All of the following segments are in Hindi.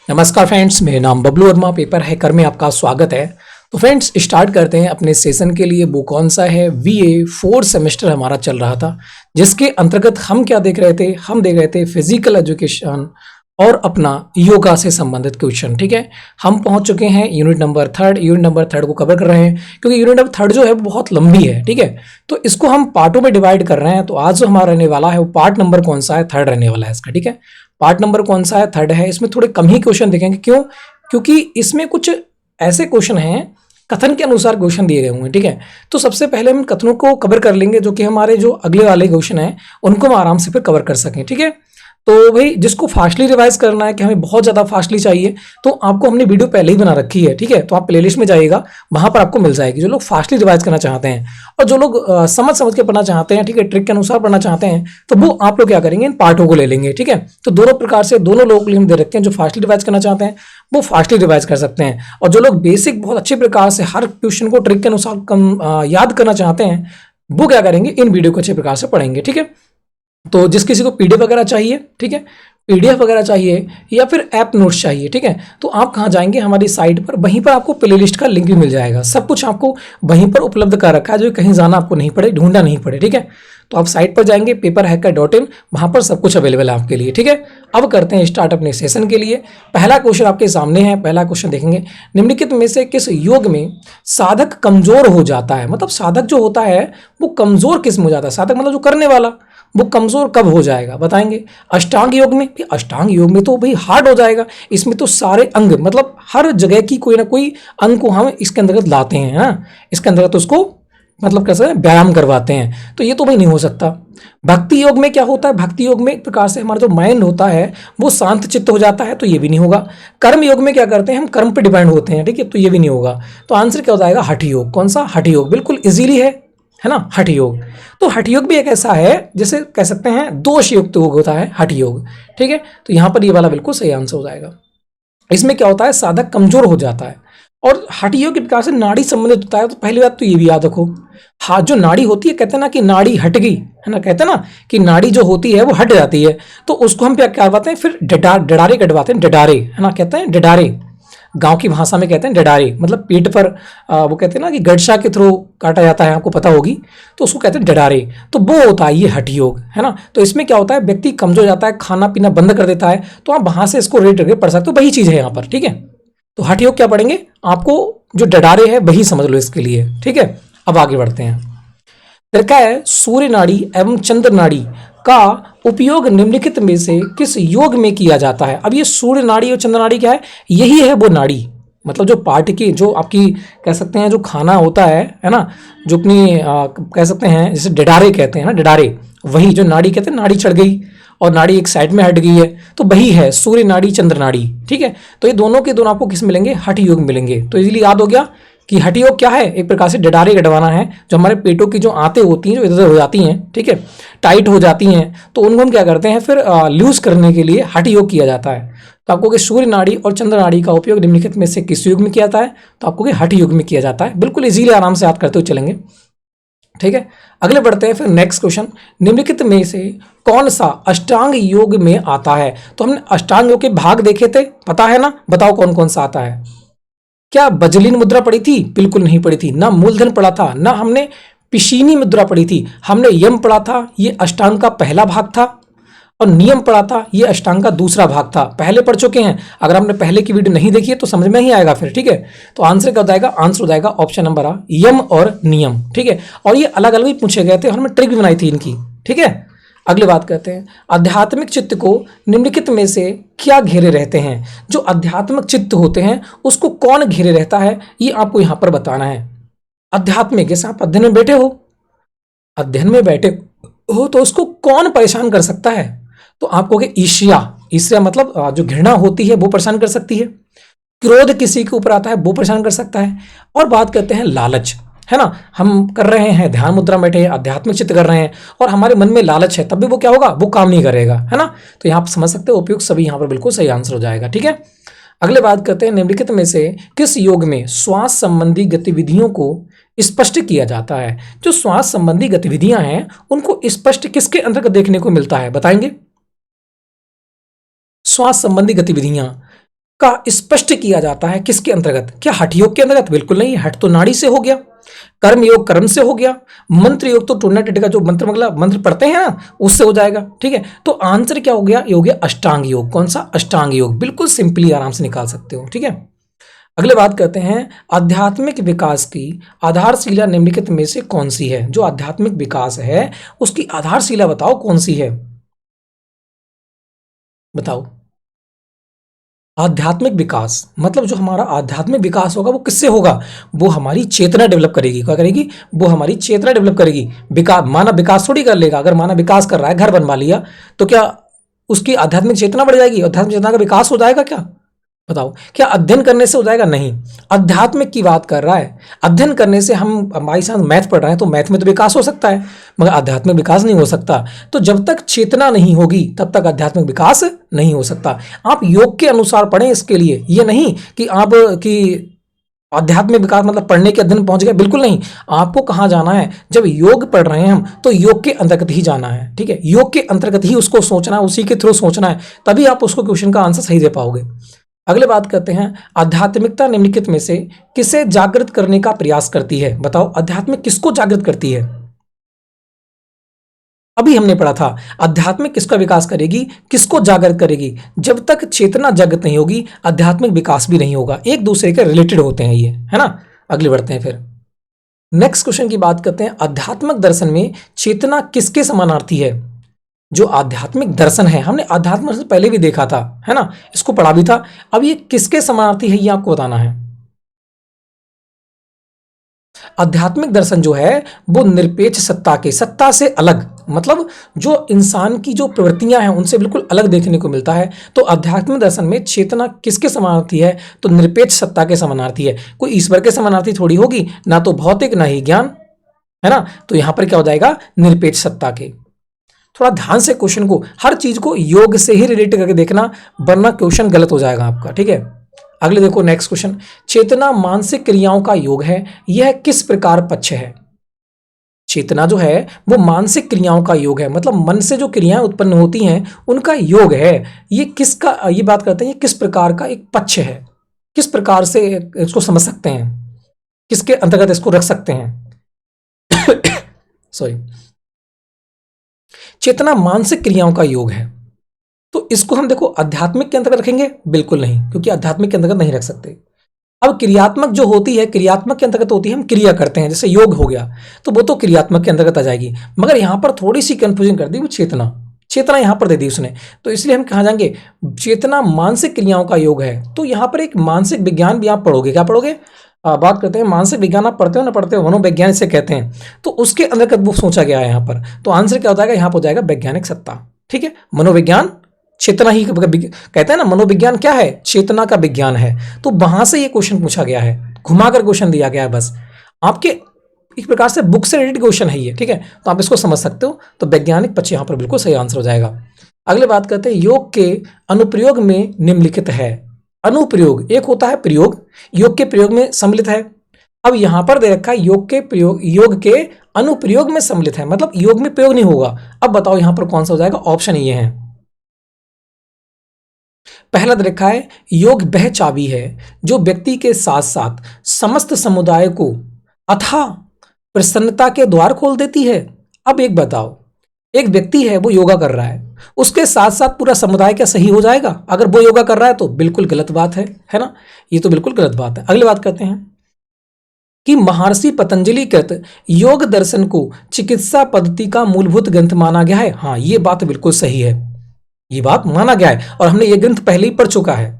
नमस्कार फ्रेंड्स, मेरा नाम बबलू वर्मा, पेपर हैकर में आपका स्वागत है। तो फ्रेंड्स स्टार्ट करते हैं अपने सेशन के लिए। वो कौन सा है? VA 4 सेमेस्टर हमारा चल रहा था, जिसके अंतर्गत हम क्या देख रहे थे? हम देख रहे थे फिजिकल एजुकेशन और अपना योगा से संबंधित क्वेश्चन। ठीक है, हम पहुंच चुके हैं यूनिट नंबर थर्ड को कवर कर रहे हैं, क्योंकि यूनिट नंबर थर्ड जो है वो बहुत लंबी है। ठीक है, तो इसको हम पार्टों में डिवाइड कर रहे हैं। तो आज जो हमारा रहने वाला है वो पार्ट नंबर कौन सा है? थर्ड रहने वाला है इसका। ठीक है, पार्ट नंबर कौन सा है? थर्ड है। इसमें थोड़े कम ही क्वेश्चन दिखेंगे। क्यों? क्योंकि इसमें कुछ ऐसे क्वेश्चन हैं, कथन के अनुसार क्वेश्चन दिए गए होंगे। ठीक है, तो सबसे पहले हम कथनों को कवर कर लेंगे, जो कि हमारे जो अगले वाले क्वेश्चन हैं उनको हम आराम से फिर कवर कर सकें। ठीक है, तो भाई जिसको फास्टली रिवाइज करना है कि हमें बहुत ज़्यादा फास्टली चाहिए, तो आपको हमने वीडियो पहले ही बना रखी है। ठीक है, तो आप प्लेलिस्ट में जाइएगा, वहां पर आपको मिल जाएगी। जो लोग फास्टली रिवाइज करना चाहते हैं और जो लोग समझ समझ के पढ़ना चाहते हैं, ठीक है, ट्रिक के अनुसार पढ़ना चाहते हैं, तो वो आप लोग क्या करेंगे, इन पार्टों को ले लेंगे। ठीक है, तो दोनों प्रकार से दोनों लोगों के लिए हम दे रखते हैं। जो फास्टली रिवाइज करना चाहते हैं वो फास्टली रिवाइज कर सकते हैं, और जो लोग बेसिक बहुत अच्छे प्रकार से हर क्वेश्चन को ट्रिक के अनुसार याद करना चाहते हैं, वो क्या करेंगे, इन वीडियो को अच्छे प्रकार से पढ़ेंगे। ठीक है, तो जिस किसी को पीडीएफ वगैरह चाहिए, ठीक है, पीडीएफ वगैरह चाहिए या फिर ऐप नोट्स चाहिए, ठीक है, तो आप कहाँ जाएंगे? हमारी साइट पर, वहीं पर आपको प्लेलिस्ट का लिंक भी मिल जाएगा। सब कुछ आपको वहीं पर उपलब्ध कर रखा है, जो कहीं जाना आपको नहीं पड़े, ढूंढना नहीं पड़े। ठीक है, तो आप साइट पर जाएंगे paperhacker.in, वहां पर सब कुछ अवेलेबल है आपके लिए। ठीक है, अब करते हैं स्टार्ट अपने सेशन के लिए। पहला क्वेश्चन आपके सामने है। पहला क्वेश्चन देखेंगे, निम्नलिखित में से किस योग में साधक कमजोर हो जाता है? मतलब साधक जो होता है वो कमजोर किस में हो जाता है? साधक मतलब जो करने वाला, वो कमजोर कब हो जाएगा? बताएंगे। अष्टांग योग में। अष्टांग योग में तो भाई हार्ड हो जाएगा। इसमें तो सारे अंग, मतलब हर जगह की कोई ना कोई अंग को हम इसके अंतर्गत लाते हैं। हाँ, इसके अंतर्गत उसको मतलब कैसे व्यायाम करवाते हैं, तो ये तो भाई नहीं हो सकता। भक्ति योग में क्या होता है? भक्ति योग में एक प्रकार से हमारा जो माइंड होता है वो शांत चित्त हो जाता है, तो ये भी नहीं होगा। कर्म योग में क्या करते हैं हम? कर्म पे डिपेंड होते हैं। ठीक है, तो ये भी नहीं होगा। तो आंसर क्या हो जाएगा? हठ योग। कौन सा? हठ योग। बिल्कुल इजीली है ना, हठ योग। तो हठ योग भी एक ऐसा है जैसे कह सकते हैं दोष युक्त योग होता है हठ योग। ठीक है, तो यहां पर ये वाला बिल्कुल सही आंसर हो जाएगा। इसमें क्या होता है? साधक कमजोर हो जाता है, और हठ योग के प्रकार से नाड़ी संबंधित होता है। तो पहली बात तो ये भी याद रखो, हाथ जो नाड़ी होती है, कहते हैं ना कि नाड़ी हट गई, है ना, कहते हैं ना कि नाड़ी जो होती है वो हट जाती है, तो उसको हम क्या करवाते हैं? फिर डडारे कटवाते हैं, डडारे, है ना, कहते हैं डडारे। गांव की भाषा में कहते हैं डडारे, मतलब पीठ पर वो कहते हैं ना कि गडशा के थ्रू काटा जाता है, आपको पता होगी, तो उसको कहते हैं डडारे। तो वो होता है ये हठ योग, है ना। तो इसमें क्या होता है? व्यक्ति कमजोर जाता है, खाना पीना बंद कर देता है, तो आप वहां से इसको रेट करके पढ़ सकते हो। वही चीज है यहाँ पर। ठीक है, तो हठ योग क्या पढ़ेंगे? आपको जो डडारे है वही समझ लो इसके लिए। ठीक है, अब आगे बढ़ते हैं। फिर क्या है? सूर्य नाड़ी एवं चंद्र नाड़ी का उपयोग निम्नलिखित में से किस योग में किया जाता है? अब ये सूर्य नाड़ी और चंद्र नाड़ी क्या है? यही है वो नाड़ी, मतलब जो पार्ट की, जो आपकी कह सकते हैं जो खाना होता है ना, जो अपनी कह सकते हैं जैसे डडारे कहते हैं ना, डडारे, वही जो नाड़ी कहते हैं, नाड़ी चढ़ गई और नाड़ी एक साइड में हट गई है, तो वही है सूर्य नाड़ी चंद्र नाड़ी। ठीक है, तो ये दोनों के दोनों आपको किस मिलेंगे? हठ योग मिलेंगे। तो इजीली याद हो गया कि हठ योग क्या है? एक प्रकार से डडारे कटवाना है। जो हमारे पेटों की जो आंतें होती हैं, जो इधर उधर हो जाती हैं, ठीक है, टाइट हो जाती हैं, तो उनको हम क्या करते हैं? फिर लूज करने के लिए हठ योग किया जाता है। तो आपको कि सूर्य नाड़ी और चंद्र नाड़ी का उपयोग निम्नलिखित में से किस युग में किया जाता है? तो आपको कि हठ युग में किया जाता है। बिल्कुल इजीली आराम से याद करते हुए चलेंगे। ठीक है, अगले बढ़ते हैं। फिर नेक्स्ट क्वेश्चन, निम्नलिखित में से कौन सा अष्टांग योग में आता है? तो हमने अष्टांग योग के भाग देखे थे, पता है ना, बताओ कौन कौन सा आता है? क्या बजलीन मुद्रा पढ़ी थी? बिल्कुल नहीं पढ़ी थी। ना मूलधन पढ़ा था, ना हमने पिशीनी मुद्रा पढ़ी थी। हमने यम पढ़ा था, ये अष्टांग का पहला भाग था, और नियम पढ़ा था, ये अष्टांग का दूसरा भाग था। पहले पढ़ चुके हैं, अगर आपने पहले की वीडियो नहीं देखी है तो समझ में ही आएगा फिर। ठीक है, तो आंसर क्या हो जाएगा? आंसर हो जाएगा ऑप्शन नंबर आ, यम और नियम। ठीक है, और ये अलग अलग भी पूछे गए थे और हमने ट्रिक भी बनाई थी इनकी। ठीक है, अगली बात करते हैं। आध्यात्मिक चित्त को निम्नलिखित में से क्या घेरे रहते हैं? जो आध्यात्मिक चित्त होते हैं उसको कौन घेरे रहता है, ये आपको यहां पर बताना है। आध्यात्मिक, जैसे आप अध्ययन में बैठे हो, अध्ययन में बैठे हो तो उसको कौन परेशान कर सकता है? तो आपको कि ईर्ष्या, ईर्ष्या मतलब जो घृणा होती है वो परेशान कर सकती है। क्रोध किसी के ऊपर आता है वो परेशान कर सकता है। और बात करते हैं लालच, है ना, हम कर रहे हैं ध्यान मुद्रा में बैठे, आध्यात्मिक चित्त कर रहे हैं और हमारे मन में लालच है, तब भी वो क्या होगा? वो काम नहीं करेगा, है ना। तो यहाँ आप समझ सकते हो, उपयुक्त सभी यहाँ पर बिल्कुल सही आंसर हो जाएगा। ठीक है, अगले बात करते हैं। निम्नलिखित में से किस योग में श्वास संबंधी गतिविधियों को स्पष्ट किया जाता है? जो श्वास संबंधी गतिविधियां हैं उनको स्पष्ट किसके अंतर्गत देखने को मिलता है? बताएंगे। श्वास संबंधी गतिविधियां का स्पष्ट किया जाता है किसके अंतर्गत? क्या हठ योग के अंतर्गत? बिल्कुल नहीं, हठ तो नाड़ी से हो गया, कर्म योग कर्म से हो गया, मंत्र योग तो टूटना टिटका जो मंत्र मंगला मंत्र पढ़ते हैं ना उससे हो जाएगा। ठीक है, तो आंसर क्या हो गया? ये हो गया अष्टांग योग। कौन सा? अष्टांग योग। बिल्कुल सिंपली आराम से निकाल सकते हो। ठीक है, अगले बात करते हैं, आध्यात्मिक विकास की आधारशिला निम्नलिखित में से कौन सी है? जो आध्यात्मिक विकास है उसकी आधारशिला बताओ कौन सी है? बताओ। आध्यात्मिक विकास मतलब जो हमारा आध्यात्मिक विकास होगा वो किससे होगा? वो हमारी चेतना डेवलप करेगी। क्या करेगी? वो हमारी चेतना डेवलप करेगी। विकास मानव विकास थोड़ी कर लेगा। अगर मानव विकास कर रहा है, घर बनवा लिया, तो क्या उसकी आध्यात्मिक चेतना बढ़ जाएगी? आध्यात्मिक चेतना का विकास हो जाएगा क्या? बताओ, क्या अध्ययन करने से हो जाएगा? नहीं, अध्यात्मिक की बात कर रहा है। अध्ययन करने से हम हमारे साथ मैथ पढ़ रहे हैं तो मैथ में तो विकास हो सकता है, मगर आध्यात्मिक विकास नहीं हो सकता। तो जब तक चेतना नहीं होगी तब तक आध्यात्मिक विकास नहीं हो सकता। आप योग के अनुसार पढ़ें इसके लिए, ये नहीं कि आप कि आध्यात्मिक विकास मतलब पढ़ने के अध्ययन पहुंच गए, बिल्कुल नहीं। आपको कहाँ जाना है? जब योग पढ़ रहे हैं हम तो योग के अंतर्गत ही जाना है। ठीक है, योग के अंतर्गत ही उसको सोचना है, उसी के थ्रू सोचना है, तभी आप उसको क्वेश्चन का आंसर सही दे पाओगे। अगले बात करते हैं, आध्यात्मिकता निम्नलिखित में से किसे जागृत करने का प्रयास करती है? बताओ, आध्यात्मिक किसको जागृत करती है? अभी हमने पढ़ा था, आध्यात्मिक किसका विकास करेगी, किसको जागृत करेगी? जब तक चेतना जागृत नहीं होगी आध्यात्मिक विकास भी नहीं होगा। एक दूसरे के रिलेटेड होते हैं ये, है ना। अगले बढ़ते हैं, फिर नेक्स्ट क्वेश्चन की बात करते हैं, आध्यात्मिक दर्शन में चेतना किसके समानार्थी है? जो आध्यात्मिक दर्शन है, हमने आध्यात्मिक दर्शन पहले भी देखा था, है ना, इसको पढ़ा भी था। अब ये किसके समानार्थी है ये आपको बताना है। आध्यात्मिक दर्शन जो है वो निरपेक्ष सत्ता के, सत्ता से अलग, मतलब जो इंसान की जो प्रवृत्तियां हैं उनसे बिल्कुल अलग देखने को मिलता है। तो आध्यात्मिक दर्शन में चेतना किसके समानार्थी है? तो निरपेक्ष सत्ता के समानार्थी है। कोई ईश्वर के समानार्थी थोड़ी होगी, ना तो भौतिक ना ही ज्ञान, है ना। तो यहां पर क्या हो जाएगा? निरपेक्ष सत्ता के। थोड़ा ध्यान से क्वेश्चन को, हर चीज को योग से ही रिलेट करके देखना, वरना क्वेश्चन गलत हो जाएगा आपका। ठीक है, अगले देखो नेक्स्ट क्वेश्चन, चेतना मानसिक क्रियाओं का योग है, यह किस प्रकार पक्ष है? चेतना जो है वो मानसिक क्रियाओं का योग है, मतलब मन से जो क्रियाएं उत्पन्न होती हैं उनका योग है। ये किसका, ये बात करते हैं, ये किस प्रकार का एक पक्ष है, किस प्रकार से इसको समझ सकते हैं, किसके अंतर्गत इसको रख सकते हैं। सॉरी, चेतना मानसिक क्रियाओं का योग है, तो इसको हम देखो आध्यात्मिक के अंतर्गत रखेंगे? बिल्कुल नहीं, क्योंकि आध्यात्मिक के अंतर्गत नहीं रख सकते। अब क्रियात्मक जो होती है, क्रियात्मक के अंतर्गत होती है, हम क्रिया करते हैं, जैसे योग हो गया तो वो तो क्रियात्मक के अंतर्गत आ जाएगी। मगर यहां पर थोड़ी सी कंफ्यूजन कर दी, वो चेतना, चेतना यहां पर दे दी उसने, तो इसलिए हम कहा जाएंगे चेतना मानसिक क्रियाओं का योग है। तो यहां पर एक मानसिक विज्ञान भी आप पढ़ोगे, क्या पढ़ोगे? बात करते हैं मानसिक विज्ञान, आप पढ़ते हो ना पढ़ते हो, मनोविज्ञान इसे कहते हैं, तो उसके अंतर्गत वो सोचा गया है यहाँ पर। तो आंसर क्या हो जाएगा? यहाँ पर हो जाएगा वैज्ञानिक सत्ता। ठीक है, मनोविज्ञान चेतना ही कहते हैं ना, मनोविज्ञान क्या है? चेतना का विज्ञान है। तो वहां से ये क्वेश्चन पूछा गया है, घुमाकर क्वेश्चन दिया गया है, बस आपके एक प्रकार से बुक से रिलेटेड क्वेश्चन है ये। ठीक है, तो आप इसको समझ सकते हो। तो वैज्ञानिक पक्ष यहाँ पर बिल्कुल सही आंसर हो जाएगा। अगले बात करते हैं, योग के अनुप्रयोग में निम्नलिखित है। अनुप्रयोग एक होता है प्रयोग, योग के प्रयोग में सम्मिलित है। अब यहां पर दे रखा है योग के प्रयोग, योग के अनुप्रयोग में सम्मिलित है, मतलब योग में प्रयोग नहीं होगा। अब बताओ यहां पर कौन सा हो जाएगा? ऑप्शन ये है, पहला दे रखा है योग वह चाबी है जो व्यक्ति के साथ साथ समस्त समुदाय को अथाह प्रसन्नता के द्वार खोल देती है। अब एक बताओ, एक व्यक्ति है वो योगा कर रहा है, उसके साथ साथ पूरा समुदाय क्या सही हो जाएगा? अगर वो योगा कर रहा है तो बिल्कुल गलत बात है ना, ये तो बिल्कुल गलत बात है। अगली बात करते हैं कि महर्षि पतंजलि कृत योग दर्शन को चिकित्सा पद्धति का मूलभूत ग्रंथ माना गया है। हाँ, ये बात बिल्कुल सही है, ये बात माना गया है और हमने ये ग्रंथ पहले ही पढ़ चुका है।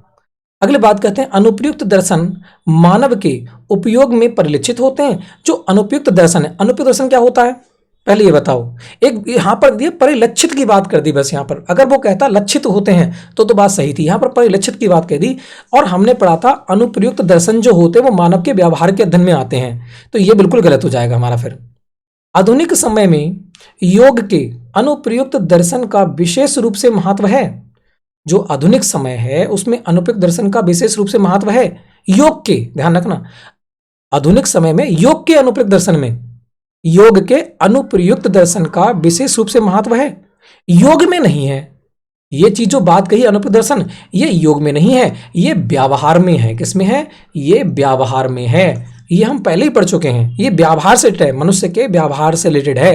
अगले बात करते हैं, अनुपयुक्त दर्शन मानव के उपयोग में परिलक्षित होते हैं। जो अनुपयुक्त दर्शन है, अनुपयुक्त दर्शन क्या होता है पहले ये बताओ। एक यहां पर दिए परिलक्षित की बात कर दी, बस यहां पर अगर वो कहता लक्षित होते हैं तो बात सही थी, यहां पर परिलक्षित की बात कह दी। और हमने पढ़ा था अनुप्रयुक्त दर्शन जो होते हैं वो मानव के व्यवहार के अध्ययन में आते हैं, तो ये बिल्कुल गलत हो जाएगा हमारा। फिर आधुनिक समय में योग के अनुप्रयुक्त दर्शन का विशेष रूप से महत्व है। जो आधुनिक समय है उसमें अनुप्रयुक्त दर्शन का विशेष रूप से महत्व है। योग के, ध्यान रखना, आधुनिक समय में योग के अनुप्रयुक्त दर्शन में, योग के अनुप्रयुक्त दर्शन का विशेष रूप से महत्व है, योग में नहीं है। ये चीज जो बात कही अनुपयुक्त दर्शन, ये योग में नहीं है, ये व्यवहार में है। किसमें है? ये व्यवहार में है। ये हम पहले ही पढ़ चुके हैं, ये व्यवहार से रिलेटेड है, मनुष्य के व्यवहार से रिलेटेड है।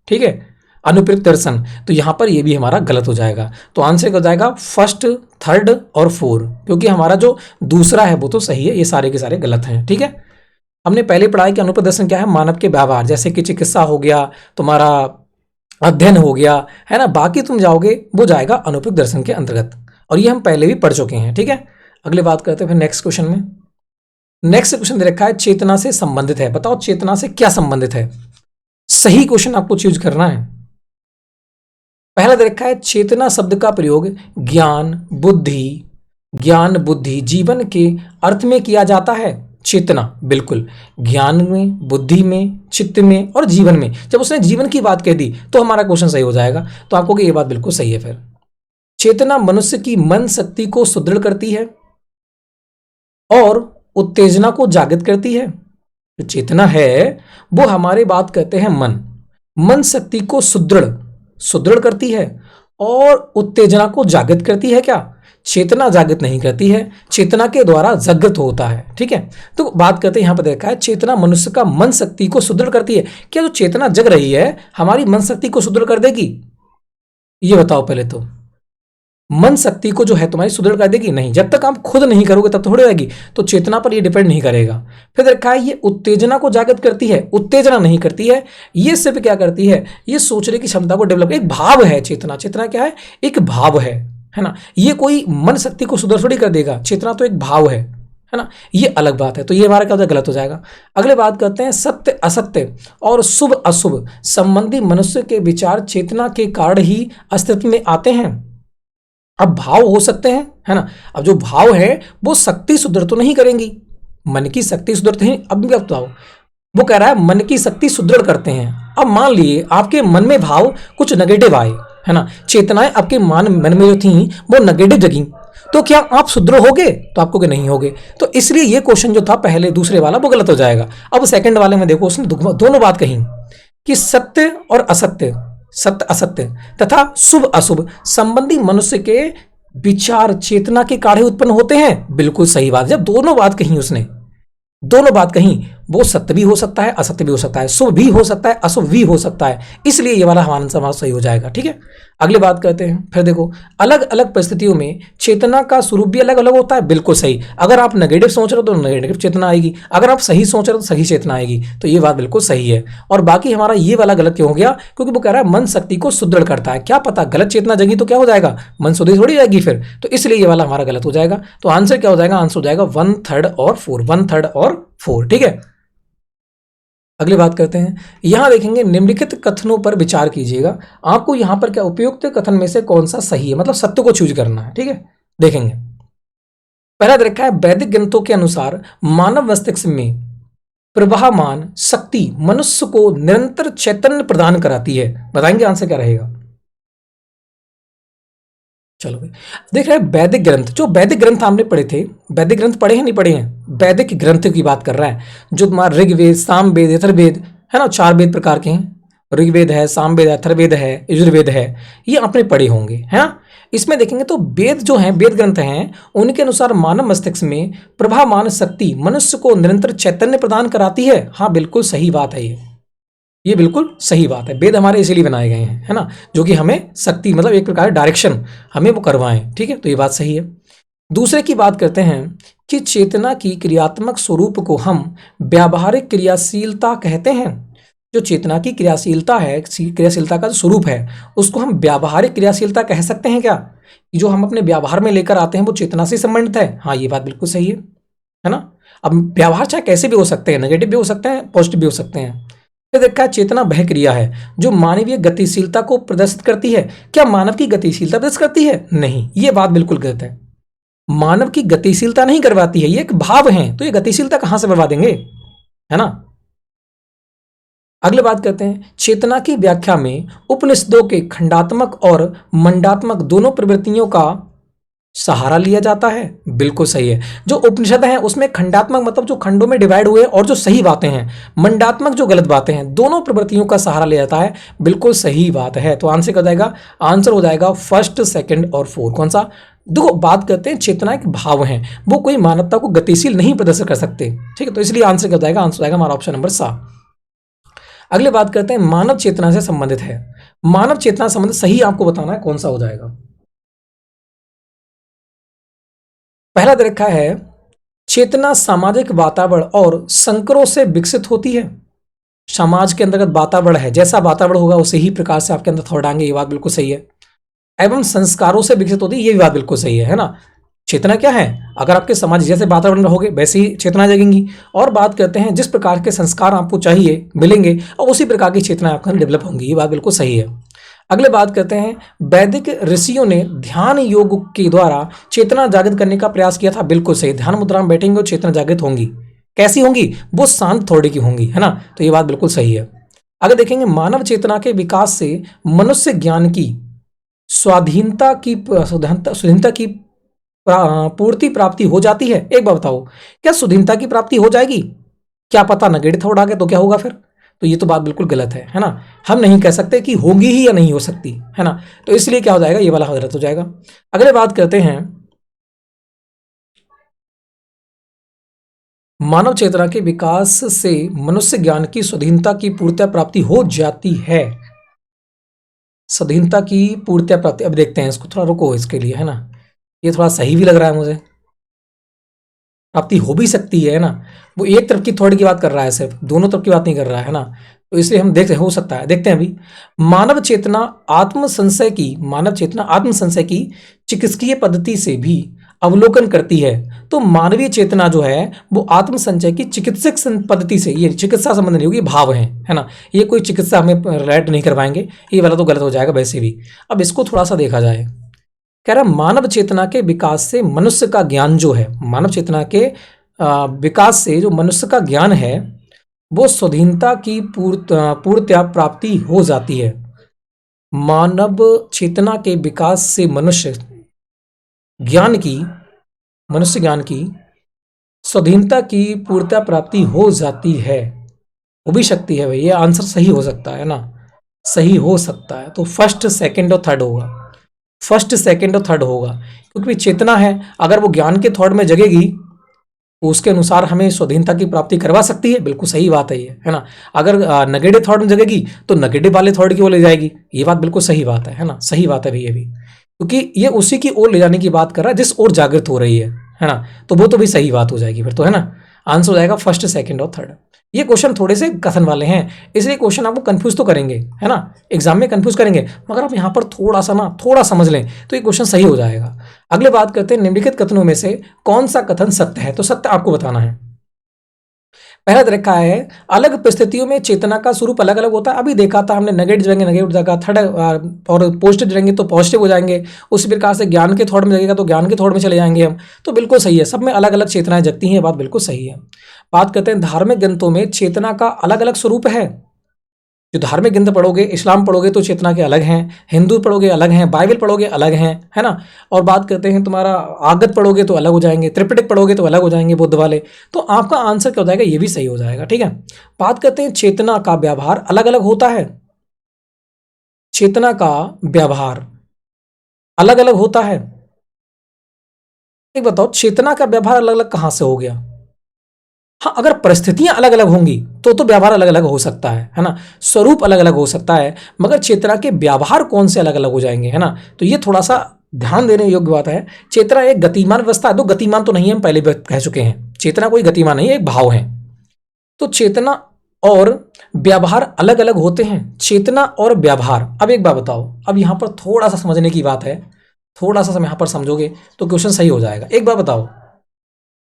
ठीक है, अनुपयुक्त दर्शन। तो यहां पर ये भी हमारा गलत हो जाएगा। तो आंसर क्या हो जाएगा? फर्स्ट, थर्ड और फोर, क्योंकि हमारा जो दूसरा है वो तो सही है, ये सारे के सारे गलत हैं। ठीक है, हमने पहले पढ़ा है कि अनुपयुक्त दर्शन क्या है? मानव के व्यवहार, जैसे कि चिकित्सा हो गया, तुम्हारा अध्ययन हो गया, है ना, बाकी तुम जाओगे वो जाएगा अनुपयुक्त दर्शन के अंतर्गत, और ये हम पहले भी पढ़ चुके हैं। ठीक है, अगली बात करते हैं फिर नेक्स्ट क्वेश्चन में। नेक्स्ट क्वेश्चन दे रखा है चेतना से संबंधित है। बताओ चेतना से क्या संबंधित है? सही क्वेश्चन आपको चूज करना है। पहला दे रखा है चेतना शब्द का प्रयोग ज्ञान बुद्धि जीवन के अर्थ में किया जाता है। चेतना, बिल्कुल, ज्ञान में, बुद्धि में, चित्त में और जीवन में। जब उसने जीवन की बात कह दी तो हमारा क्वेश्चन सही हो जाएगा। तो आपको ये बात बिल्कुल सही है। फिर चेतना मनुष्य की मन शक्ति को सुदृढ़ करती है और उत्तेजना को जागृत करती है। जो चेतना है वो हमारे बात कहते हैं मन शक्ति को सुदृढ़ करती है और उत्तेजना को जागृत करती है। क्या? चेतना जागृत नहीं करती है, चेतना के द्वारा जागृत होता है। ठीक है, तो बात करते हैं, यहां पर देखा है चेतना मनुष्य का मन शक्ति को सुदृढ़ करती है। क्या जो चेतना जग रही है हमारी मन शक्ति को सुदृढ़ कर देगी? ये बताओ पहले तो। मन शक्ति को जो है तुम्हारी सुदृढ़ कर देगी? नहीं, जब तक आप खुद नहीं करोगे तब थोड़ी रहेगी। तो चेतना पर ये डिपेंड नहीं करेगा। फिर देखा है ये उत्तेजना को जागृत करती है, उत्तेजना नहीं करती है। ये सिर्फ क्या करती है? ये सोचने की क्षमता को डेवलप, एक भाव है चेतना। चेतना क्या है? एक भाव है ना। ये कोई मन शक्ति को सुदृढ़ थोड़ी कर देगा, चेतना तो एक भाव है ना। ये अलग बात है। तो ये हमारा क्या होता है? गलत हो जाएगा। अगले बात करते हैं सत्य असत्य और शुभ अशुभ संबंधी मनुष्य के विचार चेतना के कारण ही अस्तित्व में आते हैं। अब भाव हो सकते हैं, है ना। अब जो भाव है वो शक्ति सुदृढ़ तो नहीं करेंगी, मन की शक्ति सुदृढ़ नहीं। अब क्या बताओ, वो कह रहा है मन की शक्ति सुदृढ़ करते हैं। अब मान लिए आपके मन में भाव कुछ नेगेटिव आए, है ना, चेतनाएं आपके मन में जो थी वो नेगेटिव जगी, तो क्या आप सुदृढ़ होगे? तो आपको कि नहीं होगे। तो इसलिए ये क्वेश्चन जो था पहले दूसरे वाला वो गलत हो जाएगा। अब सेकंड वाले में देखो उसने दोनों बात कही कि सत्य और असत्य, सत्य असत्य तथा शुभ अशुभ संबंधी मनुष्य के विचार चेतना के काढ़े उत्पन्न होते हैं। बिल्कुल सही बात। जब दोनों बात कही उसने, दोनों बात कही, वो सत्य भी हो सकता है, असत्य भी हो सकता है, शुभ भी हो सकता है, अशुभ भी हो सकता है। इसलिए ये वाला हमारा आंसर सही हो जाएगा। ठीक है, अगली बात करते हैं। फिर देखो अलग अलग परिस्थितियों में चेतना का स्वरूप भी अलग अलग होता है। बिल्कुल सही। अगर आप नेगेटिव सोच रहे हो तो नेगेटिव चेतना आएगी, अगर आप सही सोच रहे हो तो सही चेतना आएगी। तो ये बात बिल्कुल सही है। और बाकी हमारा ये वाला गलत क्यों हो गया? क्योंकि वो कह रहा है मन शक्ति को सुदृढ़ करता है। क्या पता गलत चेतना जगी तो क्या हो जाएगा? मन सुदृढ़ थोड़ी जाएगी फिर। तो इसलिए ये वाला हमारा गलत हो जाएगा। तो आंसर क्या हो जाएगा? आंसर हो जाएगा 1/3 और 4, 1/3 और 4। ठीक है, अगली बात करते हैं। यहां देखेंगे निम्नलिखित कथनों पर विचार कीजिएगा। आपको यहां पर क्या उपयुक्त कथन में से कौन सा सही है, मतलब सत्य को चूज करना है। ठीक है, देखेंगे। पहला दे रखा है वैदिक ग्रंथों के अनुसार मानव मस्तिष्क में प्रवाहमान शक्ति मनुष्य को निरंतर चैतन्य प्रदान कराती है। बताएंगे आंसर क्या रहेगा? चलो भाई, देख रहे हैं वैदिक ग्रंथ, जो वैदिक ग्रंथ हमने पढ़े थे, वैदिक ग्रंथ पढ़े हैं नहीं पढ़े हैं? वैदिक ग्रंथ की बात कर रहा है, जो तुम्हारा ऋग्वेद, सामवेद, अथर्ववेद, है ना, 4 वेद प्रकार के हैं। ऋग्वेद है, सामवेद है, अथर्ववेद है, यजुर्वेद है, ये आपने पढ़े होंगे, है ना। इसमें देखेंगे तो वेद जो हैं, वेद ग्रंथ हैं, उनके अनुसार मानव मस्तिष्क में प्रभामान शक्ति मनुष्य को निरंतर चैतन्य प्रदान कराती है। हाँ, बिल्कुल सही बात है ये बिल्कुल सही बात है। वेद हमारे इसीलिए बनाए गए हैं, है ना, जो कि हमें शक्ति, मतलब एक प्रकार डायरेक्शन हमें वो करवाएं। ठीक है, तो ये बात सही है। दूसरे की बात करते हैं कि चेतना की क्रियात्मक स्वरूप को हम व्यावहारिक क्रियाशीलता कहते हैं। जो चेतना की क्रियाशीलता है, क्रियाशीलता का जो स्वरूप है, उसको हम व्यावहारिक क्रियाशीलता कह सकते हैं क्या? जो हम अपने व्यवहार में लेकर आते हैं वो चेतना से संबंधित है। हाँ, ये बात बिल्कुल सही है ना। अब व्यवहार चाहे कैसे भी हो सकते हैं, नेगेटिव भी हो सकते हैं, पॉजिटिव भी हो सकते हैं। देखा है चेतना वह क्रिया है जो मानवीय गतिशीलता को प्रदर्शित करती है। क्या मानव की गतिशीलता प्रदर्शित करती है? नहीं, ये बात बिल्कुल गलत है। मानव की गतिशीलता नहीं करवाती है, ये एक भाव है, तो ये गतिशीलता कहां से करवा देंगे, है ना। अगले बात करते हैं, चेतना की व्याख्या में उपनिषदों के खंडात्मक और मंडात्मक दोनों प्रवृत्तियों का सहारा लिया जाता है, बिल्कुल सही है। जो उपनिषद हैं उसमें खंडात्मक मतलब जो खंडों में डिवाइड हुए और जो सही बातें हैं, मंडात्मक जो गलत बातें हैं, दोनों प्रवृत्तियों का सहारा लिया जाता है, बिल्कुल सही बात है। तो आंसर क्या हो जाएगा? आंसर हो जाएगा फर्स्ट, सेकंड और फोर। कौन सा? देखो, बात करते हैं चेतना एक भाव है, वो कोई मानवता को गतिशील नहीं प्रदर्शित कर सकते, ठीक है। तो इसलिए आंसर क्या हो जाएगा? आंसर हो जाएगा हमारा ऑप्शन नंबर सा। अगले बात करते हैं मानव चेतना से संबंधित है। मानव चेतना से संबंधित सही आपको बताना है कौन सा हो जाएगा। पहला दे रखा है चेतना सामाजिक वातावरण और संकरों से विकसित होती है। समाज के अंतर्गत वातावरण है, जैसा वातावरण होगा उसी ही प्रकार से आपके अंदर थॉट आएंगे, ये बात बिल्कुल सही है। एवं संस्कारों से विकसित होती है, ये भी बात बिल्कुल सही है ना। चेतना क्या है? अगर आपके समाज जैसे वातावरण रहोगे वैसे ही चेतना जगेंगी। और बात करते हैं जिस प्रकार के संस्कार आपको चाहिए मिलेंगे और उसी प्रकार की चेतना आपके अंदर डेवलप होंगी, ये बात बिल्कुल सही है। अगले बात करते हैं वैदिक ऋषियों ने ध्यान योग के द्वारा चेतना जागृत करने का प्रयास किया था, बिल्कुल सही। ध्यान मुद्रा में बैठेंगे और चेतना जागृत होंगी। कैसी होंगी? वो शांत थोड़े की होंगी, है ना। तो ये बात बिल्कुल सही है। अगर देखेंगे मानव चेतना के विकास से मनुष्य ज्ञान की स्वाधीनता की पूर्ति प्राप्ति हो जाती है। एक बात बताओ, क्या स्वाधीनता की प्राप्ति हो जाएगी? क्या पता नगेड़ थोड़ा आगे तो क्या होगा फिर? तो ये तो बात बिल्कुल गलत है ना। हम नहीं कह सकते कि होगी ही या नहीं हो सकती, है ना। तो इसलिए क्या हो जाएगा? ये वाला गलत हो जाएगा। अगले बात करते हैं मानव चेतना के विकास से मनुष्य ज्ञान की स्वाधीनता की पूर्ति प्राप्ति हो जाती है। स्वाधीनता की पूर्ति प्राप्ति, अब देखते हैं इसको, थोड़ा रुको इसके लिए, है ना। ये थोड़ा सही भी लग रहा है मुझे, प्राप्ति हो भी सकती है ना। वो एक तरफ की थॉट की बात कर रहा है, सिर्फ दोनों तरफ की बात नहीं कर रहा है ना। तो इसलिए हम देखते हो सकता है, देखते हैं अभी। मानव चेतना आत्म संशय की चिकित्सकीय पद्धति से भी अवलोकन करती है। तो मानवीय चेतना जो है वो आत्म संचय की चिकित्सक पद्धति से, ये चिकित्सा संबंध नहीं होगी, भाव है ना। ये कोई चिकित्सा हमें रिलेट नहीं कर पाएंगे, ये वाला तो गलत हो जाएगा वैसे भी। अब इसको थोड़ा सा देखा जाए। कह रहा मानव चेतना के विकास से मनुष्य का ज्ञान जो है, मानव चेतना के विकास से जो मनुष्य का ज्ञान है वो स्वाधीनता की पूर्णतया प्राप्ति हो जाती है। मानव चेतना के विकास से मनुष्य ज्ञान की स्वाधीनता की पूर्णतया प्राप्ति हो जाती है, हो भी सकती है भाई। ये आंसर सही हो सकता है ना, सही हो सकता है। तो फर्स्ट, सेकंड और थर्ड होगा, फर्स्ट, सेकंड और थर्ड होगा। क्योंकि चेतना है, अगर वो ज्ञान के थॉट में जगेगी तो उसके अनुसार हमें स्वाधीनता की प्राप्ति करवा सकती है, बिल्कुल सही बात है ये, है ना। अगर नेगेटिव थॉट में जगेगी तो नेगेटिव वाले थॉट की ओर ले जाएगी, ये बात बिल्कुल सही बात है ना, सही बात है भैया भी। क्योंकि ये उसी की ओर ले जाने की बात कर रहा है जिस ओर जागृत हो रही है ना। तो वो तो भी सही बात हो जाएगी फिर तो, है ना। आंसर हो जाएगा फर्स्ट, सेकंड और थर्ड। ये क्वेश्चन थोड़े से कथन वाले हैं, इसलिए क्वेश्चन आपको कंफ्यूज तो करेंगे, है ना, एग्जाम में कंफ्यूज करेंगे, मगर आप यहाँ पर थोड़ा समझ लें तो ये क्वेश्चन सही हो जाएगा। अगले बात करते हैं निम्नलिखित कथनों में से कौन सा कथन सत्य है। तो सत्य आपको बताना है। पहला रखा है अलग परिस्थितियों में चेतना का स्वरूप अलग अलग होता है। अभी देखा था हमने, नेगेटिव जाएंगे नेगेटिव जाएगा, थर्ड और पॉजिटिव जाएंगे तो पॉजिटिव हो जाएंगे। उसी प्रकार से ज्ञान के थॉट में लगेगा तो ज्ञान के थॉट में चले जाएंगे हम। तो बिल्कुल सही है, सब में अलग अलग चेतनाएं जगती हैं, ये बात बिल्कुल सही है। बात करते हैं धार्मिक ग्रंथों में चेतना का अलग अलग स्वरूप है। जो धार्मिक ग्रंथ पढ़ोगे, इस्लाम पढ़ोगे तो चेतना के अलग हैं, हिंदू पढ़ोगे अलग हैं, बाइबल पढ़ोगे अलग हैं, है ना। और बात करते हैं तुम्हारा आगत पढ़ोगे तो अलग हो जाएंगे, त्रिपिटक पढ़ोगे तो अलग हो जाएंगे बुद्ध वाले। तो आपका आंसर क्या हो जाएगा? ये भी सही हो जाएगा, ठीक है। बात करते हैं चेतना का व्यवहार अलग अलग होता है। चेतना का व्यवहार अलग अलग होता है। एक बताओ, चेतना का व्यवहार अलग अलग कहां से हो गया? हाँ, अगर परिस्थितियां अलग अलग होंगी तो व्यवहार अलग अलग हो सकता है ना, स्वरूप अलग अलग हो सकता है, मगर चेतना के व्यवहार कौन से अलग अलग हो जाएंगे, है ना। तो ये थोड़ा सा ध्यान देने योग्य बात है। चेतना एक गतिमान व्यवस्था है, तो गतिमान तो नहीं है, हम पहले भी कह चुके हैं, चेतना कोई गतिमान नहीं है, एक भाव है। तो चेतना और व्यवहार अलग अलग होते हैं। चेतना और व्यवहार, अब एक बात बताओ, अब यहां पर थोड़ा सा समझने की बात है, थोड़ा सा यहां पर समझोगे तो क्वेश्चन सही हो जाएगा। एक बात बताओ,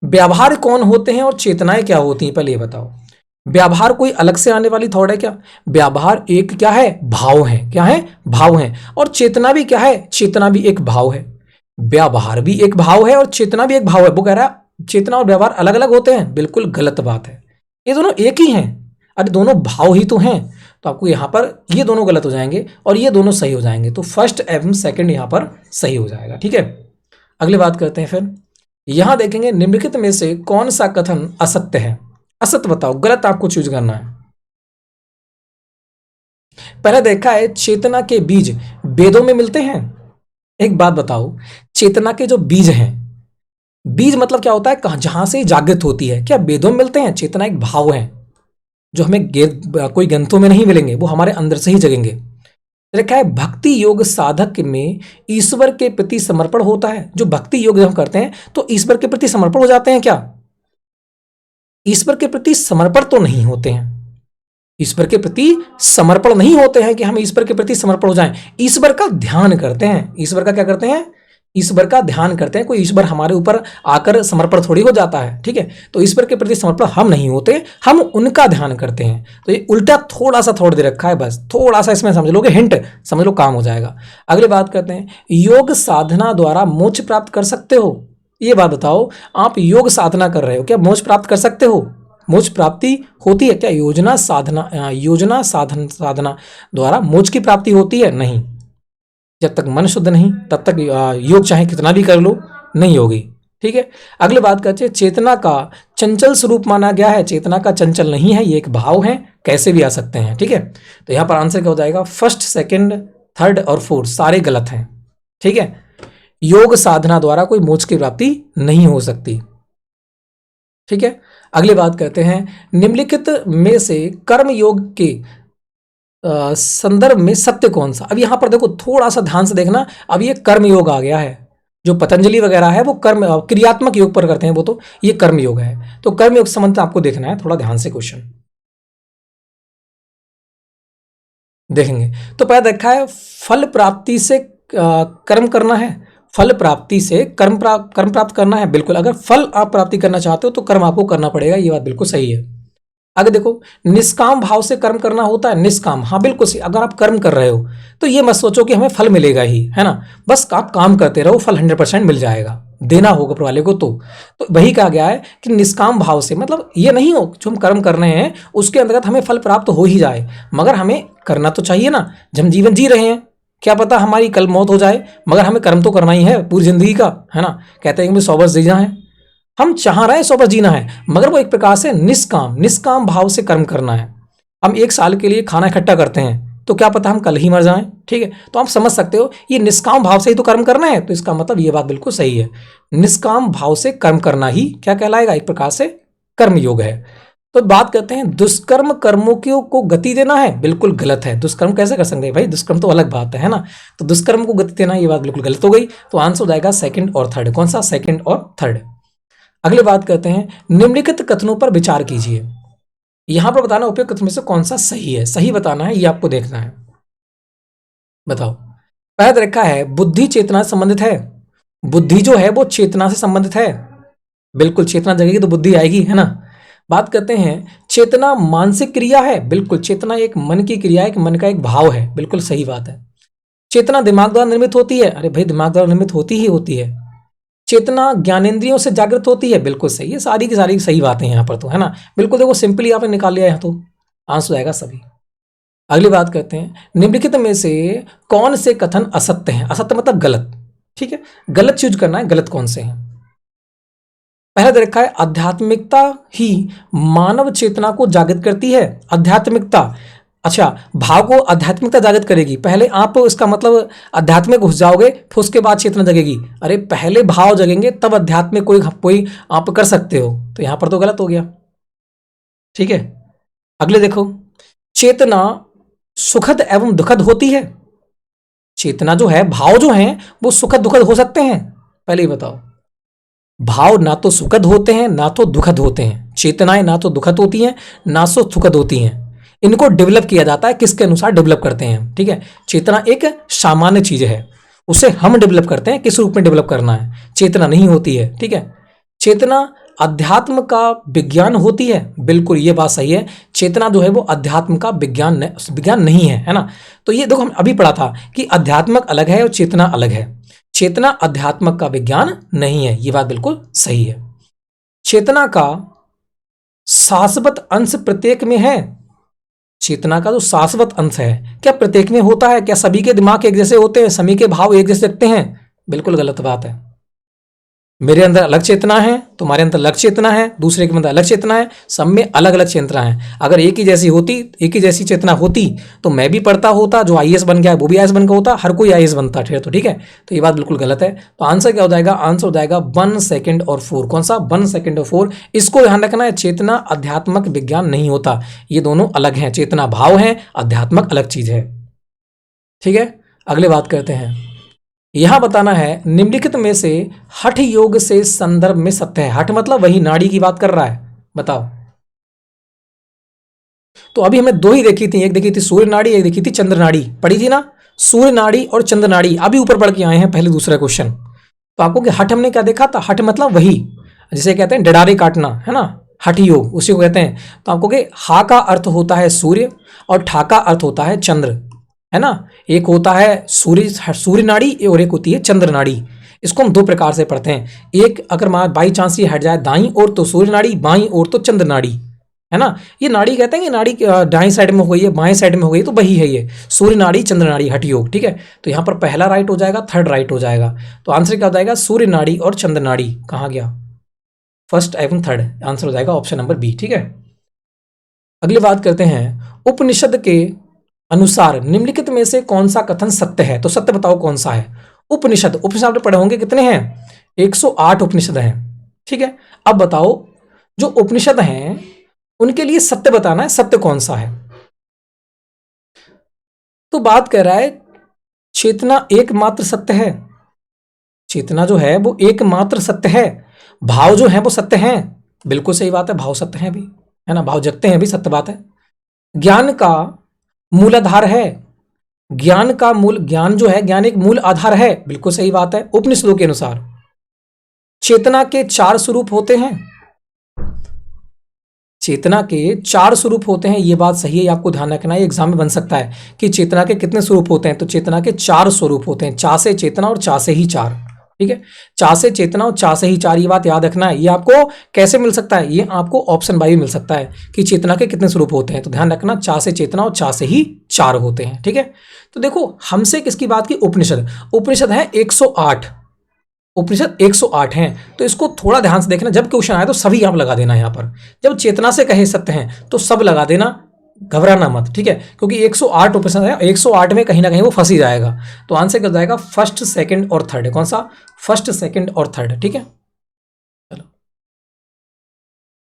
व्यवहार कौन होते हैं और चेतनाएं क्या होती हैं? पहले ये बताओ, व्यवहार कोई अलग से आने वाली थॉट है क्या? व्यवहार एक क्या है? भाव है। क्या है? भाव है। और चेतना भी क्या है? चेतना भी एक भाव है। व्यवहार भी एक भाव है और चेतना भी एक भाव है। वो कह रहा है चेतना और व्यवहार अलग अलग होते हैं, बिल्कुल गलत बात है। ये दोनों एक ही हैं, अरे दोनों भाव ही तो हैं। तो आपको यहां पर ये दोनों गलत हो जाएंगे और ये दोनों सही हो जाएंगे। तो फर्स्ट एवं सेकंड यहां पर सही हो जाएगा, ठीक है। अगली बात करते हैं फिर। यहां देखेंगे निम्नलिखित में से कौन सा कथन असत्य है। असत्य बताओ, गलत आपको चूज करना है। पहले देखा है चेतना के बीज वेदों में मिलते हैं। एक बात बताओ, चेतना के जो बीज हैं, बीज मतलब क्या होता है, कहां जहां से जागृत होती है, क्या वेदों में मिलते हैं? चेतना एक भाव है जो हमें कोई ग्रंथों में नहीं मिलेंगे, वो हमारे अंदर से ही जगेंगे। देखा है भक्ति योग साधक में ईश्वर के प्रति समर्पण होता है। जो भक्ति योग जब हम करते हैं तो ईश्वर के प्रति समर्पण हो जाते हैं क्या? ईश्वर के प्रति समर्पण तो नहीं होते हैं। ईश्वर के प्रति समर्पण नहीं होते हैं कि हम ईश्वर के प्रति समर्पण हो जाएं। ईश्वर का ध्यान करते हैं। ईश्वर का क्या करते हैं? ईश्वर का ध्यान करते हैं। कोई ईश्वर हमारे ऊपर आकर समर्पण थोड़ी हो जाता है, ठीक है। तो ईश्वर के प्रति समर्पण हम नहीं होते, हम उनका ध्यान करते हैं। तो ये उल्टा थोड़ा सा थोड़ दे रखा है, बस थोड़ा सा इसमें समझ लोगे, हिंट समझ लो, काम हो जाएगा। अगली बात करते हैं, योग साधना द्वारा मोक्ष प्राप्त कर सकते हो। ये बात बताओ, आप योग साधना कर रहे हो, क्या मोक्ष प्राप्त कर सकते हो? मोक्ष प्राप्ति होती है क्या? योजना साधना द्वारा मोक्ष की प्राप्ति होती है? नहीं। जब तक मन शुद्ध नहीं तब तक योग चाहे कितना भी कर लो नहीं होगी, ठीक है। अगली बात करते हैं, चेतना का चंचल स्वरूप माना गया है। चेतना का चंचल नहीं है, ये एक भाव है, कैसे भी आ सकते हैं, ठीक है। तो यहां पर आंसर क्या हो जाएगा? फर्स्ट, सेकंड, थर्ड और फोर्थ सारे गलत हैं, ठीक है। योग साधना द्वारा कोई मोक्ष की प्राप्ति नहीं हो सकती, ठीक है। अगली बात करते हैं, निम्नलिखित में से कर्म योग के संदर्भ में सत्य कौन सा? अब यहां पर देखो, थोड़ा सा ध्यान से देखना। अब ये कर्म योग आ गया है। जो पतंजलि वगैरह है वो कर्म क्रियात्मक योग पर करते हैं, वो तो ये कर्म योग है। तो कर्म योग संबंध आपको देखना है, थोड़ा ध्यान से क्वेश्चन देखेंगे। तो पहले देखा है फल प्राप्ति से कर्म करना है। फल प्राप्ति से कर्म प्राप्त करना है, बिल्कुल। अगर फल आप प्राप्ति करना चाहते हो तो कर्म आपको करना पड़ेगा, ये बात बिल्कुल सही है। आगे देखो, निष्काम भाव से कर्म करना होता है। निष्काम, हाँ बिल्कुल सही। अगर आप कर्म कर रहे हो तो ये मत सोचो कि हमें फल मिलेगा ही, है ना। बस आप काम करते रहो, फल 100% मिल जाएगा, देना होगा ऊपर वाले को। तो वही कहा गया है कि निष्काम भाव से, मतलब ये नहीं हो जो हम कर्म कर रहे हैं उसके अंतर्गत हमें फल प्राप्त हो ही जाए, मगर हमें करना तो चाहिए ना। जब हम जीवन जी रहे हैं, क्या पता हमारी कल मौत हो जाए, मगर हमें कर्म तो करना ही है पूरी जिंदगी का, है ना। कहते हैं कि 100 वर्ष जीना है, हम चाह रहे हैं 100 वर्ष जीना है, मगर वो एक प्रकार से निष्काम भाव से कर्म करना है। हम 1 साल के लिए खाना इकट्ठा करते हैं तो क्या पता हम कल ही मर जाएं, ठीक है। तो आप समझ सकते हो ये निष्काम भाव से ही तो कर्म करना है। तो इसका मतलब ये बात बिल्कुल सही है, निष्काम भाव से कर्म करना ही क्या कहलाएगा? एक प्रकार से कर्म योग है। तो बात करते हैं, दुष्कर्म कर्मों को गति देना है, बिल्कुल गलत है। दुष्कर्म कैसे कर सकते हैं भाई? दुष्कर्म तो अलग बात है ना। तो दुष्कर्म को गति देना, ये बात बिल्कुल गलत हो गई। तो आंसर हो जाएगा सेकंड और थर्ड। कौन सा? सेकंड और थर्ड। अगली बात करते हैं, निम्नलिखित कथनों पर विचार कीजिए। यहां पर बताना उपयुक्त कथन में से कौन सा सही है, सही बताना है, ये आपको देखना है। बताओ। पहले रखा है बुद्धि चेतना से संबंधित है। बुद्धि जो है वो चेतना से संबंधित है, बिल्कुल। चेतना जगेगी तो बुद्धि आएगी, है ना। बात करते हैं, चेतना मानसिक क्रिया है, बिल्कुल। चेतना एक मन की क्रिया है, एक मन का एक भाव है, बिल्कुल सही बात है। चेतना दिमाग द्वारा निर्मित होती है, अरे भाई दिमाग द्वारा निर्मित होती ही होती है। चेतना ज्ञानेंद्रियों से जागृत होती है, बिल्कुल सही है। सारी की सारी सही बातें यहाँ पर तो, है ना। बिल्कुल देखो, सिंपली आपने निकाल लिया यहाँ, तो आंसर आएगा सभी। अगली बात करते हैं, निम्नलिखित में से कौन से कथन असत्य हैं? असत्य मतलब गलत, ठीक है। गलत चूज करना है, गलत कौन से हैं। पहला दे रखा है, आध्यात्मिकता ही मानव चेतना को जागृत करती है। आध्यात्मिकता, अच्छा, भाव को आध्यात्मिकता जागृत करेगी। पहले आप इसका मतलब अध्यात्म में घुस जाओगे फिर उसके बाद चेतना जगेगी। अरे पहले भाव जगेंगे तब अध्यात्म में कोई आप कर सकते हो, तो यहां पर तो गलत हो गया, ठीक है। अगले देखो, चेतना सुखद एवं दुखद होती है। चेतना जो है, भाव जो है वो सुखद दुखद हो सकते हैं? पहले ही बताओ, भाव ना तो सुखद होते हैं ना तो दुखद होते हैं। चेतनाएं ना तो दुखद होती हैं ना तो सुखद होती हैं। इनको डेवलप किया जाता है, किसके अनुसार डेवलप करते हैं, ठीक है। चेतना एक सामान्य चीज है, उसे हम डेवलप करते हैं, किस रूप में डेवलप करना है। चेतना नहीं होती है, ठीक है। चेतना अध्यात्म का विज्ञान होती है, बिल्कुल ये बात सही है। चेतना जो है वो अध्यात्म का विज्ञान नहीं है, है ना। तो ये देखो, हम अभी पढ़ा था कि अध्यात्मक अलग है और चेतना अलग है। चेतना अध्यात्मक का विज्ञान नहीं है, ये बात बिल्कुल सही है। चेतना का शाश्वत अंश प्रत्येक में है। चेतना का जो शाश्वत अंश है क्या प्रत्येक में होता है? क्या सभी के दिमाग एक जैसे होते हैं, सभी के भाव एक जैसे लगते हैं? बिल्कुल गलत बात है। मेरे अंदर अलग चेतना है, तुम्हारे अंदर अलग चेतना है, दूसरे के अंदर अलग चेतना है, सब में अलग अलग चेतना है। अगर एक ही जैसी होती, एक ही जैसी चेतना होती तो मैं भी पढ़ता होता, जो आईएएस बन गया है वो भी आईएएस बन गया होता, हर कोई आईएएस बनता फिर तो। ठीक है, तो ये बात बिल्कुल गलत है। तो आंसर क्या हो जाएगा? आंसर हो जाएगा 1 सेकंड और 4। कौन सा? 1 सेकंड और 4। इसको ध्यान रखना है, चेतना अध्यात्मक विज्ञान नहीं होता, ये दोनों अलग हैं। चेतना भाव है, अध्यात्मक अलग चीज है। ठीक है, अगले बात करते हैं। यहां बताना है निम्नलिखित में से हठ योग से संदर्भ में सत्य है। हठ मतलब वही नाड़ी की बात कर रहा है, बताओ। तो अभी हमें दो ही देखी थी, एक देखी थी सूर्य नाड़ी, एक देखी थी चंद्र नाड़ी, पढ़ी थी ना? सूर्य नाड़ी और चंद्र नाड़ी अभी ऊपर पढ़ के आए हैं, पहले दूसरा क्वेश्चन। तो आपको कि हठ हमने क्या देखा था? हठ मतलब वही, जिसे कहते हैं डडारे काटना, है ना, हठ योग उसी को कहते हैं। तो आपको कि हा का अर्थ होता है सूर्य और ठा का अर्थ होता है चंद्र, है ना। एक होता है सूर्य नाड़ी और एक होती है चंद्र नाड़ी। इसको हम दो प्रकार से पढ़ते हैं। एक अगर बाई चांस ये हट जाए दाई ओर तो सूर्य नाड़ी, बाई ओर तो चंद्र नाड़ी, है ना। ये नाड़ी कहते हैं कि नाड़ी दाएं साइड में हो गई है, बाएं साइड में हो गई, तो वही है ये सूर्य नाड़ी चंद्र नाड़ी हठ योग। ठीक है, तो यहाँ पर पहला राइट हो जाएगा, थर्ड राइट हो जाएगा। तो आंसर क्या हो जाएगा? सूर्य नाड़ी और चंद्र नाड़ी। कहाँ गया? फर्स्ट एवं थर्ड आंसर हो जाएगा ऑप्शन नंबर बी। ठीक है, अगली बात करते हैं। उपनिषद के अनुसार निम्नलिखित में से कौन सा कथन सत्य है? तो सत्य बताओ कौन सा है। उपनिषद, उपनिषद आपने पढ़े होंगे, कितने हैं? 108 उपनिषद हैं। ठीक है, अब बताओ जो उपनिषद हैं उनके लिए सत्य बताना है, सत्य कौन सा है। तो बात कर रहा है चेतना एकमात्र सत्य है। चेतना जो है वो एकमात्र सत्य है। भाव जो है वो सत्य हैं, बिल्कुल सही बात है, भाव सत्य हैं भी, है ना, भाव जगते हैं भी, सत्य बात है। ज्ञान का मूलाधार है। ज्ञान का मूल, ज्ञान जो है, ज्ञान एक मूल आधार है, बिल्कुल सही बात है उपनिषदों के अनुसार। चेतना के 4 स्वरूप होते हैं। चेतना के 4 स्वरूप होते हैं, ये बात सही है, आपको ध्यान रखना है, एग्जाम में बन सकता है कि चेतना के कितने स्वरूप होते हैं। तो चेतना के 4 स्वरूप होते हैं, चा से चेतना और चा से ही चार। ठीक है, चा से चेतना और चा से ही चार, ये बात याद रखना है। ये आपको कैसे मिल सकता है? ये आपको ऑप्शन बाई मिल सकता है कि चेतना के कितने स्वरूप होते हैं। तो ध्यान रखना, चा से चेतना और चा से ही चार होते हैं। ठीक है, तो देखो हमसे किसकी बात की? उपनिषद। उपनिषद है 108, उपनिषद 108 हैं। तो इसको थोड़ा ध्यान से देखना, जब क्वेश्चन आए तो सभी आप लगा देना यहाँ पर। जब चेतना से कहे सत्य हैं तो सब लगा देना, घबराना मत। ठीक है, क्योंकि 108 उपनिषद है, 108 में कहीं ना कहीं वो फंस ही जाएगा। तो आंसर क्या हो जाएगा? फर्स्ट सेकंड और थर्ड। कौन सा? फर्स्ट सेकंड और थर्ड। ठीक है, चलो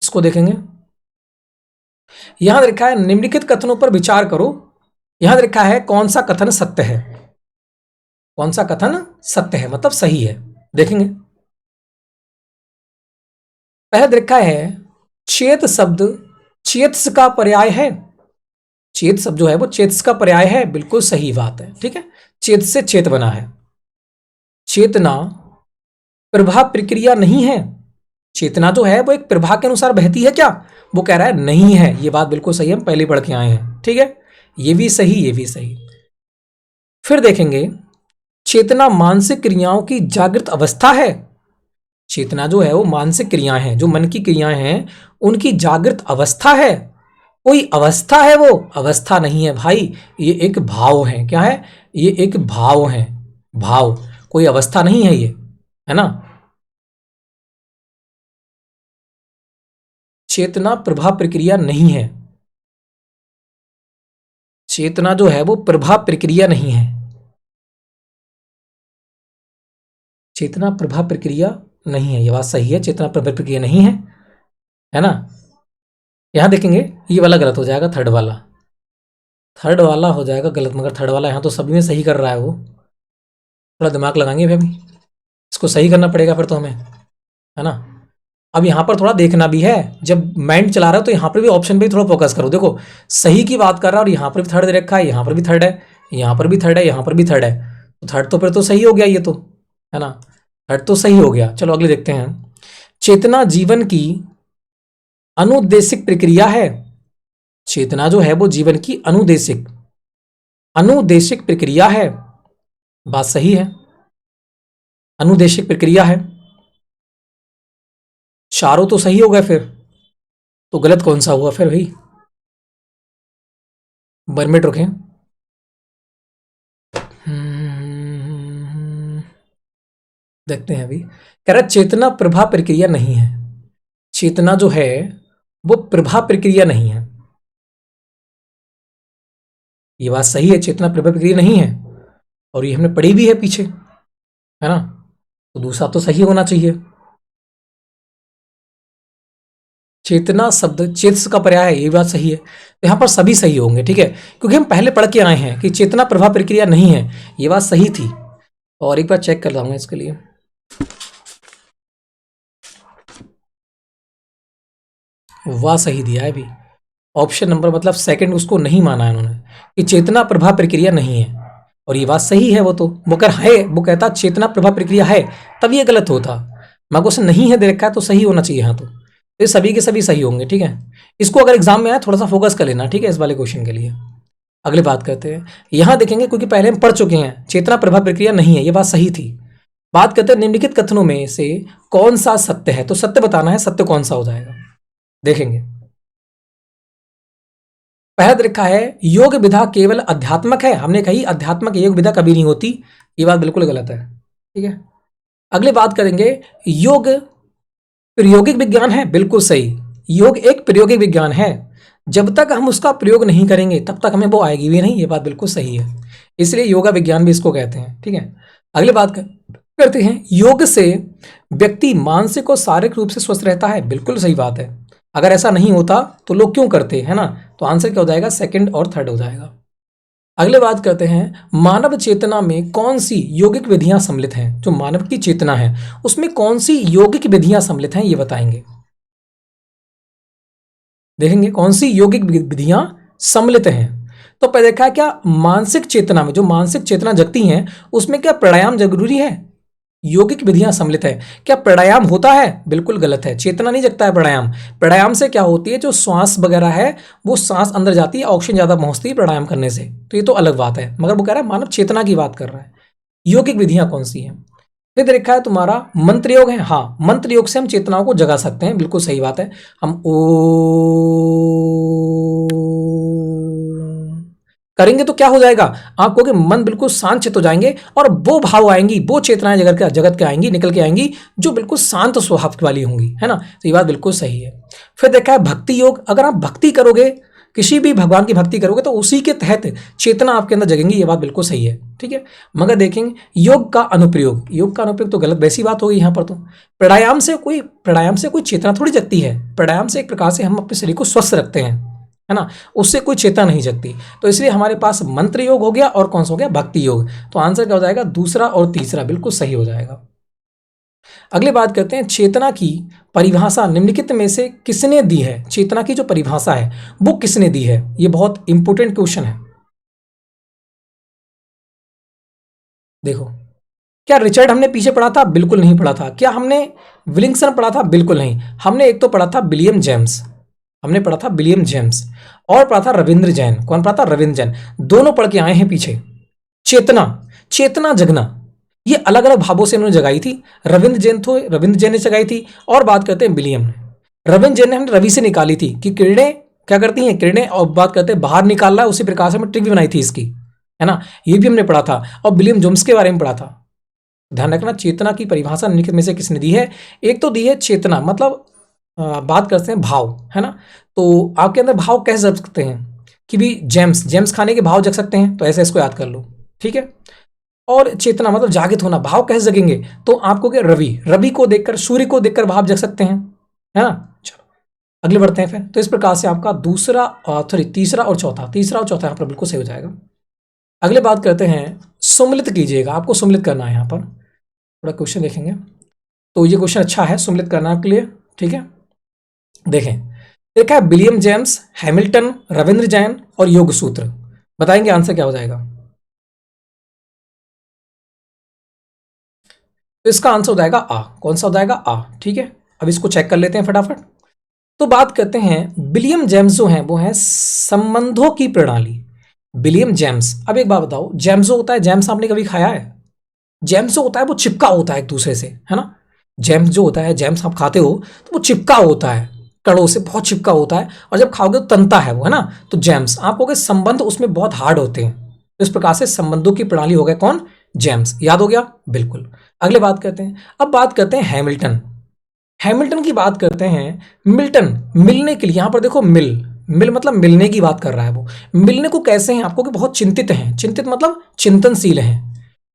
इसको देखेंगे। यहां लिखा है निम्नलिखित कथनों पर विचार करो। यहां लिखा है कौन सा कथन सत्य है। कौन सा कथन सत्य है मतलब सही है, देखेंगे। पहले लिखा है चेत शब्द चेतस का पर्याय है। चेत शब्द जो है वो चेतस का पर्याय है, बिल्कुल सही बात है। ठीक है, चेत से चेत बना है। चेतना प्रवाह प्रक्रिया नहीं है। चेतना जो है वो एक प्रवाह के अनुसार बहती है क्या? वो कह रहा है नहीं है, ये बात बिल्कुल सही है, हम पहले पढ़ के आए हैं। ठीक है, ये भी सही, ये भी सही। फिर देखेंगे चेतना मानसिक क्रियाओं की जागृत अवस्था है। चेतना जो है वो मानसिक क्रियाएं हैं, जो मन की क्रियाएं हैं उनकी जागृत अवस्था है। कोई अवस्था है? वो अवस्था नहीं है भाई, ये एक भाव है। क्या है? ये एक भाव है, भाव, कोई अवस्था नहीं है ये, है ना। चेतना प्रभाव प्रक्रिया नहीं है। चेतना जो है वो प्रभाव प्रक्रिया नहीं है। चेतना प्रभाव प्रक्रिया नहीं है, ये बात सही है, चेतना प्रभाव प्रक्रिया नहीं है ना। यहां देखेंगे ये वाला गलत हो जाएगा, थर्ड वाला, थर्ड वाला हो जाएगा गलत। मगर थर्ड वाला यहां तो सभी में सही कर रहा है वो। थोड़ा दिमाग लगाएंगे फिर भी, इसको सही करना पड़ेगा फिर तो हमें, है ना। अब यहाँ पर थोड़ा देखना भी है, जब माइंड चला रहा हो तो यहाँ पर भी ऑप्शन पे थोड़ा फोकस करो। देखो सही की बात कर रहा है और यहाँ पर भी थर्ड दे रखा है, यहाँ पर भी थर्ड है, यहाँ पर भी थर्ड है, यहाँ पर भी थर्ड है। तो थर्ड तो फिर तो सही हो गया ये तो, है ना, थर्ड तो सही हो गया। चलो अगले देखते हैं। चेतना जीवन की अनुदेशिक प्रक्रिया है। चेतना जो है वो जीवन की अनुदेशिक अनुदेशिक प्रक्रिया है, बात सही है, अनुदेशिक प्रक्रिया है। चारों तो सही हो गए, फिर तो गलत कौन सा हुआ फिर भाई? बरमिट रखें। देखते हैं अभी। कह रहा है चेतना प्रभा प्रक्रिया नहीं है। चेतना जो है वो प्रभा प्रक्रिया नहीं है। ये बात सही है, चेतना प्रभा प्रक्रिया नहीं है, और ये हमने पढ़ी भी है पीछे, है ना। तो दूसरा तो सही होना चाहिए। चेतना शब्द चेतस का पर्याय है, ये बात सही है। तो यहाँ पर सभी सही होंगे, ठीक है, क्योंकि हम पहले पढ़ के आए हैं कि चेतना प्रभा प्रक्रिया नहीं है, ये बात सही थी। और एक बार चेक कर लाऊंगा इसके लिए। वाह, सही दिया है अभी। ऑप्शन नंबर मतलब सेकंड उसको नहीं माना है उन्होंने कि चेतना प्रभा प्रक्रिया नहीं है, और ये बात सही है। वो कर है, वो कहता चेतना प्रभा प्रक्रिया है, तब ये गलत होता। मैं क्वेश्चन नहीं है दे रखा है तो सही होना चाहिए यहाँ तो। ये सभी के सभी सही होंगे, ठीक है। इसको अगर एग्जाम में आए थोड़ा सा फोकस कर लेना, ठीक है, इस वाले क्वेश्चन के लिए। अगली बात करते हैं, यहां देखेंगे क्योंकि पहले हम पढ़ चुके हैं चेतना प्रभा प्रक्रिया नहीं है, ये बात सही थी। बात करते हैं निम्नलिखित कथनों में से कौन सा सत्य है, तो सत्य बताना है, सत्य कौन सा हो जाएगा देखेंगे। पहला लिखा है योग विधा केवल अध्यात्मक है, हमने कही अध्यात्मक योग विधा कभी नहीं होती, ये बात बिल्कुल गलत है, ठीक है। अगली बात करेंगे, योग प्रायोगिक विज्ञान है, बिल्कुल सही। योग एक प्रायोगिक विज्ञान है, जब तक हम उसका प्रयोग नहीं करेंगे तब तक हमें वो आएगी भी नहीं, ये बात बिल्कुल सही है, इसलिए योगा विज्ञान भी इसको कहते हैं, ठीक है। अगली बात करते हैं, योग से व्यक्ति मानसिक और शारीरिक रूप से स्वस्थ रहता है, बिल्कुल सही बात है। अगर ऐसा नहीं होता तो लोग क्यों करते, है ना। तो आंसर क्या हो जाएगा, सेकंड और थर्ड हो जाएगा। अगले बात करते हैं, मानव चेतना में कौन सी यौगिक विधियां सम्मिलित हैं, जो मानव की चेतना है उसमें कौन सी यौगिक विधियां सम्मिलित हैं, ये बताएंगे। देखेंगे कौन सी यौगिक विधियां सम्मिलित हैं। तो पहले देखा है क्या मानसिक चेतना में, जो मानसिक चेतना जगती हैं उसमें क्या प्राणायाम जरूरी है, यौगिक विधियां सम्मिलित है। क्या प्राणायाम होता है, बिल्कुल गलत है, चेतना नहीं जगता है प्राणायाम। प्राणायाम से क्या होती है, जो श्वास वगैरह है वो सांस अंदर जाती है, ऑक्सीजन ज्यादा पहुंचती है प्राणायाम करने से, तो ये तो अलग बात है, मगर वो कह रहा है मानव चेतना की बात कर रहा है। यौगिक विधियां कौन सी हैं, फिर देखा है तुम्हारा मंत्र योग है, हाँ मंत्र योग से हम चेतनाओं को जगा सकते हैं, बिल्कुल सही बात है। हम ओ करेंगे तो क्या हो जाएगा, आप कहोगे मन बिल्कुल शांत चित्त हो जाएंगे, और वो भाव आएंगी, वो चेतनाएं जगत के आएंगी, निकल के आएंगी, जो बिल्कुल शांत स्वभाव वाली होंगी, है ना। तो ये बात बिल्कुल सही है। फिर देखा है भक्ति योग, अगर आप भक्ति करोगे, किसी भी भगवान की भक्ति करोगे तो उसी के तहत चेतना आपके अंदर जगेंगी, ये बात बिल्कुल सही है, ठीक है। मगर देखेंगे योग का अनुप्रयोग, योग का अनुप्रयोग तो गलत वैसी बात होगी यहाँ पर। तो प्राणायाम से कोई चेतना थोड़ी जगती है, प्राणायाम से एक प्रकार से हम अपने शरीर को स्वस्थ रखते हैं, है ना, उससे कोई चेतना नहीं जगती। तो इसलिए हमारे पास मंत्र योग हो गया और कौन सा हो गया, भक्ति योग। तो आंसर क्या हो जाएगा, दूसरा और तीसरा बिल्कुल सही हो जाएगा। अगली बात करते हैं, चेतना की परिभाषा निम्नलिखित में से किसने दी है, चेतना की जो परिभाषा है वो किसने दी है, ये बहुत इंपॉर्टेंट क्वेश्चन है। देखो, क्या रिचर्ड हमने पीछे पढ़ा था, बिल्कुल नहीं पढ़ा था। क्या हमने विलिंगसन पढ़ा था, बिल्कुल नहीं। हमने एक तो पढ़ा था विलियम जेम्स, हमने पढ़ा था विलियम जेम्स, और पढ़ा था रविंद्र जैन। कौन पढ़ा था, रविंद्र जैन, दोनों पढ़ के आए हैं पीछे। चेतना जगना, ये अलग अलग भावों से इन्होंने जगाई थी। रविंद्र जैन ने जगाई थी, और बात करते हैं विलियम ने। रविंद्र जैन ने हमने रवि से निकाली थी कि किरणें क्या करती हैं, किरणें, और बात करते हैं बाहर निकाल रहा है, उसी प्रकार से हमने ट्रिक भी बनाई थी इसकी, है ना, ये भी हमने पढ़ा था। और विलियम जेम्स के बारे में पढ़ा था। ध्यान रखना, चेतना की परिभाषा निम्नलिखित में से किसने दी है। एक तो दी है चेतना मतलब बात करते हैं भाव, है ना, तो आपके अंदर भाव कैसे जग सकते हैं कि भी जेम्स खाने के भाव जग सकते हैं, तो ऐसे इसको याद कर लो, ठीक है। और चेतना मतलब जागृत होना, भाव कैसे जगेंगे, तो आपको क्या रवि को देखकर, सूर्य को देखकर भाव जग सकते हैं, है ना। चलो अगले बढ़ते हैं फिर। तो इस प्रकार से आपका तीसरा और चौथा यहाँ पर बिल्कुल सही हो जाएगा। अगले बात करते हैं, सुमिलित कीजिएगा, आपको सुमिलित करना है। यहाँ पर थोड़ा क्वेश्चन देखेंगे, तो ये क्वेश्चन अच्छा है, सुमिलित करना आपके लिए, ठीक है। देखें, देखा है William James, Hamilton, Ravindra Jain और योग सूत्र, बताएंगे आंसर क्या हो जाएगा। तो इसका आंसर हो जाएगा आ, कौन सा हो जाएगा, आ, ठीक है। अब इसको चेक कर लेते हैं फटाफट। तो बात करते हैं, विलियम जेम्स जो है वो है संबंधों की प्रणाली, विलियम जेम्स। अब एक बात बताओ, जेम्स जो होता है, जेम्स आपने कभी खाया है, जेम्स जो होता है वो चिपका होता है एक दूसरे से, है ना। जेम्स जो होता है, जेम्स आप खाते हो तो वो चिपका होता है, कड़ों से बहुत चिपका होता है, और जब खाओगे तो तनता है वो, है ना। तो जेम्स, आप कहोगे संबंध उसमें बहुत हार्ड होते हैं, तो इस प्रकार से संबंधों की प्रणाली हो गया कौन, जेम्स, याद हो गया, बिल्कुल। अगले बात करते हैं, अब बात करते हैं हैमिल्टन। हैमिल्टन की बात करते हैं। मिल्टन मिलने के लिए, यहां पर देखो मिल मिल मतलब मिलने की बात कर रहा है वो। मिलने को कैसे हैं आपको कि बहुत चिंतित हैं, चिंतित मतलब चिंतनशील हैं।